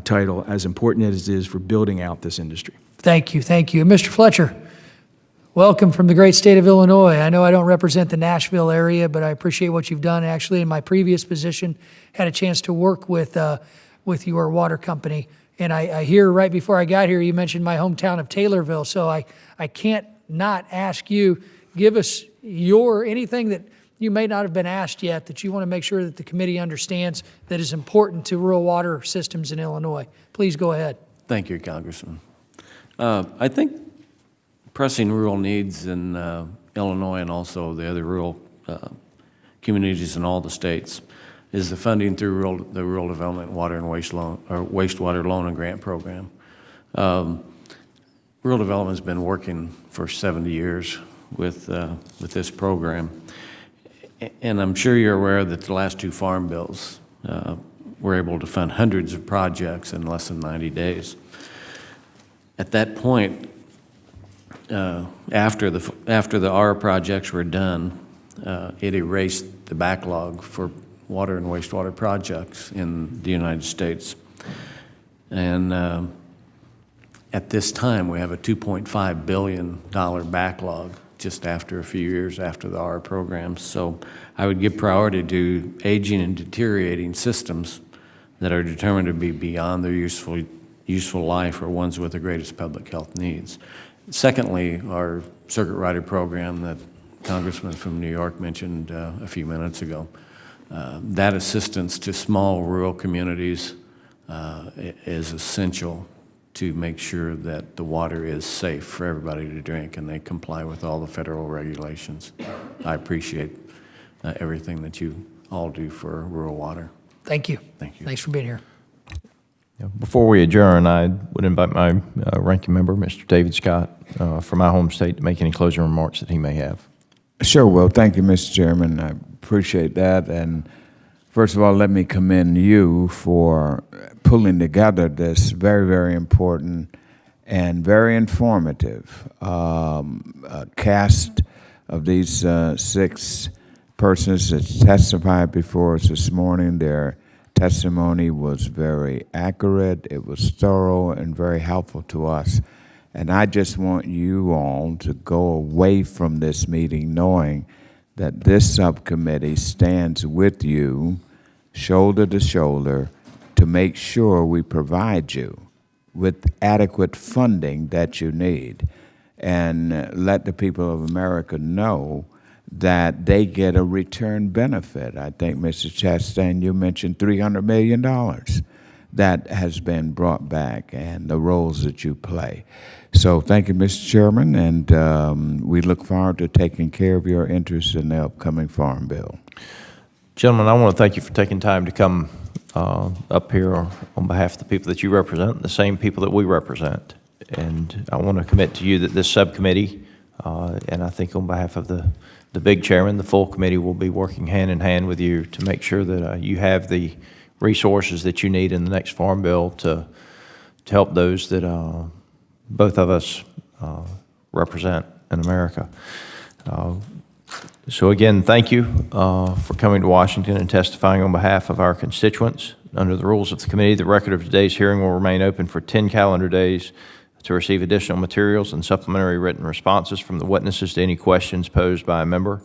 title, as important as it is for building out this industry. Thank you, thank you. Mr. Fletcher, welcome from the great state of Illinois. I know I don't represent the Nashville area, but I appreciate what you've done. Actually, in my previous position, had a chance to work with your water company. And I hear right before I got here, you mentioned my hometown of Taylorville. So I can't not ask you, give us anything that you may not have been asked yet that you want to make sure that the committee understands that is important to rural water systems in Illinois. Please go ahead. Thank you, Congressman. I think pressing rural needs in Illinois and also the other rural communities in all the states is the funding through the Rural Development Water and Wastewater Loan and Grant Program. Rural Development has been working for 70 years with this program. And I'm sure you're aware that the last 2 farm bills were able to fund hundreds of projects in less than 90 days. At that point, after the R projects were done, it erased the backlog for water and wastewater projects in the United States. And at this time, we have a $2.5 billion backlog just after a few years after the R programs. So I would give priority to aging and deteriorating systems that are determined to be beyond their useful life or ones with the greatest public health needs. Secondly, our circuit rider program that Congressman from New York mentioned a few minutes ago. That assistance to small rural communities is essential to make sure that the water is safe for everybody to drink and they comply with all the federal regulations. I appreciate everything that you all do for rural water. Thank you. Thank you. Thanks for being here. Before we adjourn, I would invite my ranking member, Mr. David Scott, from my home state, to make any closing remarks that he may have. Sure will. Thank you, Mr. Chairman. I appreciate that. And first of all, let me commend you for pulling together this very, very important and very informative cast of these 6 persons that testified before us this morning. Their testimony was very accurate, it was thorough, and very helpful to us. And I just want you all to go away from this meeting knowing that this subcommittee stands with you, shoulder to shoulder, to make sure we provide you with adequate funding that you need. And let the people of America know that they get a return benefit. I think, Mr. Chastain, you mentioned $300 million that has been brought back, and the roles that you play. So thank you, Mr. Chairman, and we look forward to taking care of your interests in the upcoming Farm Bill. Gentlemen, I want to thank you for taking time to come up here on behalf of the people that you represent, the same people that we represent. And I want to commit to you that this subcommittee, and I think on behalf of the big chairman, the full committee will be working hand in hand with you to make sure that you have the resources that you need in the next Farm Bill to help those that both of us represent in America. So again, thank you for coming to Washington and testifying on behalf of our constituents. Under the rules of the committee, the record of today's hearing will remain open for 10 calendar days to receive additional materials and supplementary written responses from the witnesses to any questions posed by a member.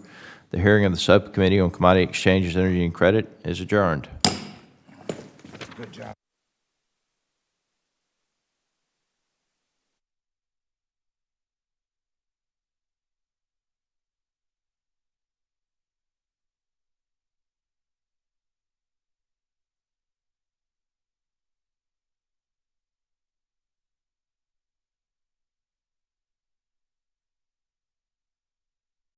The hearing of the Subcommittee on Commodity Exchanges, Energy, and Credit is adjourned. Good job.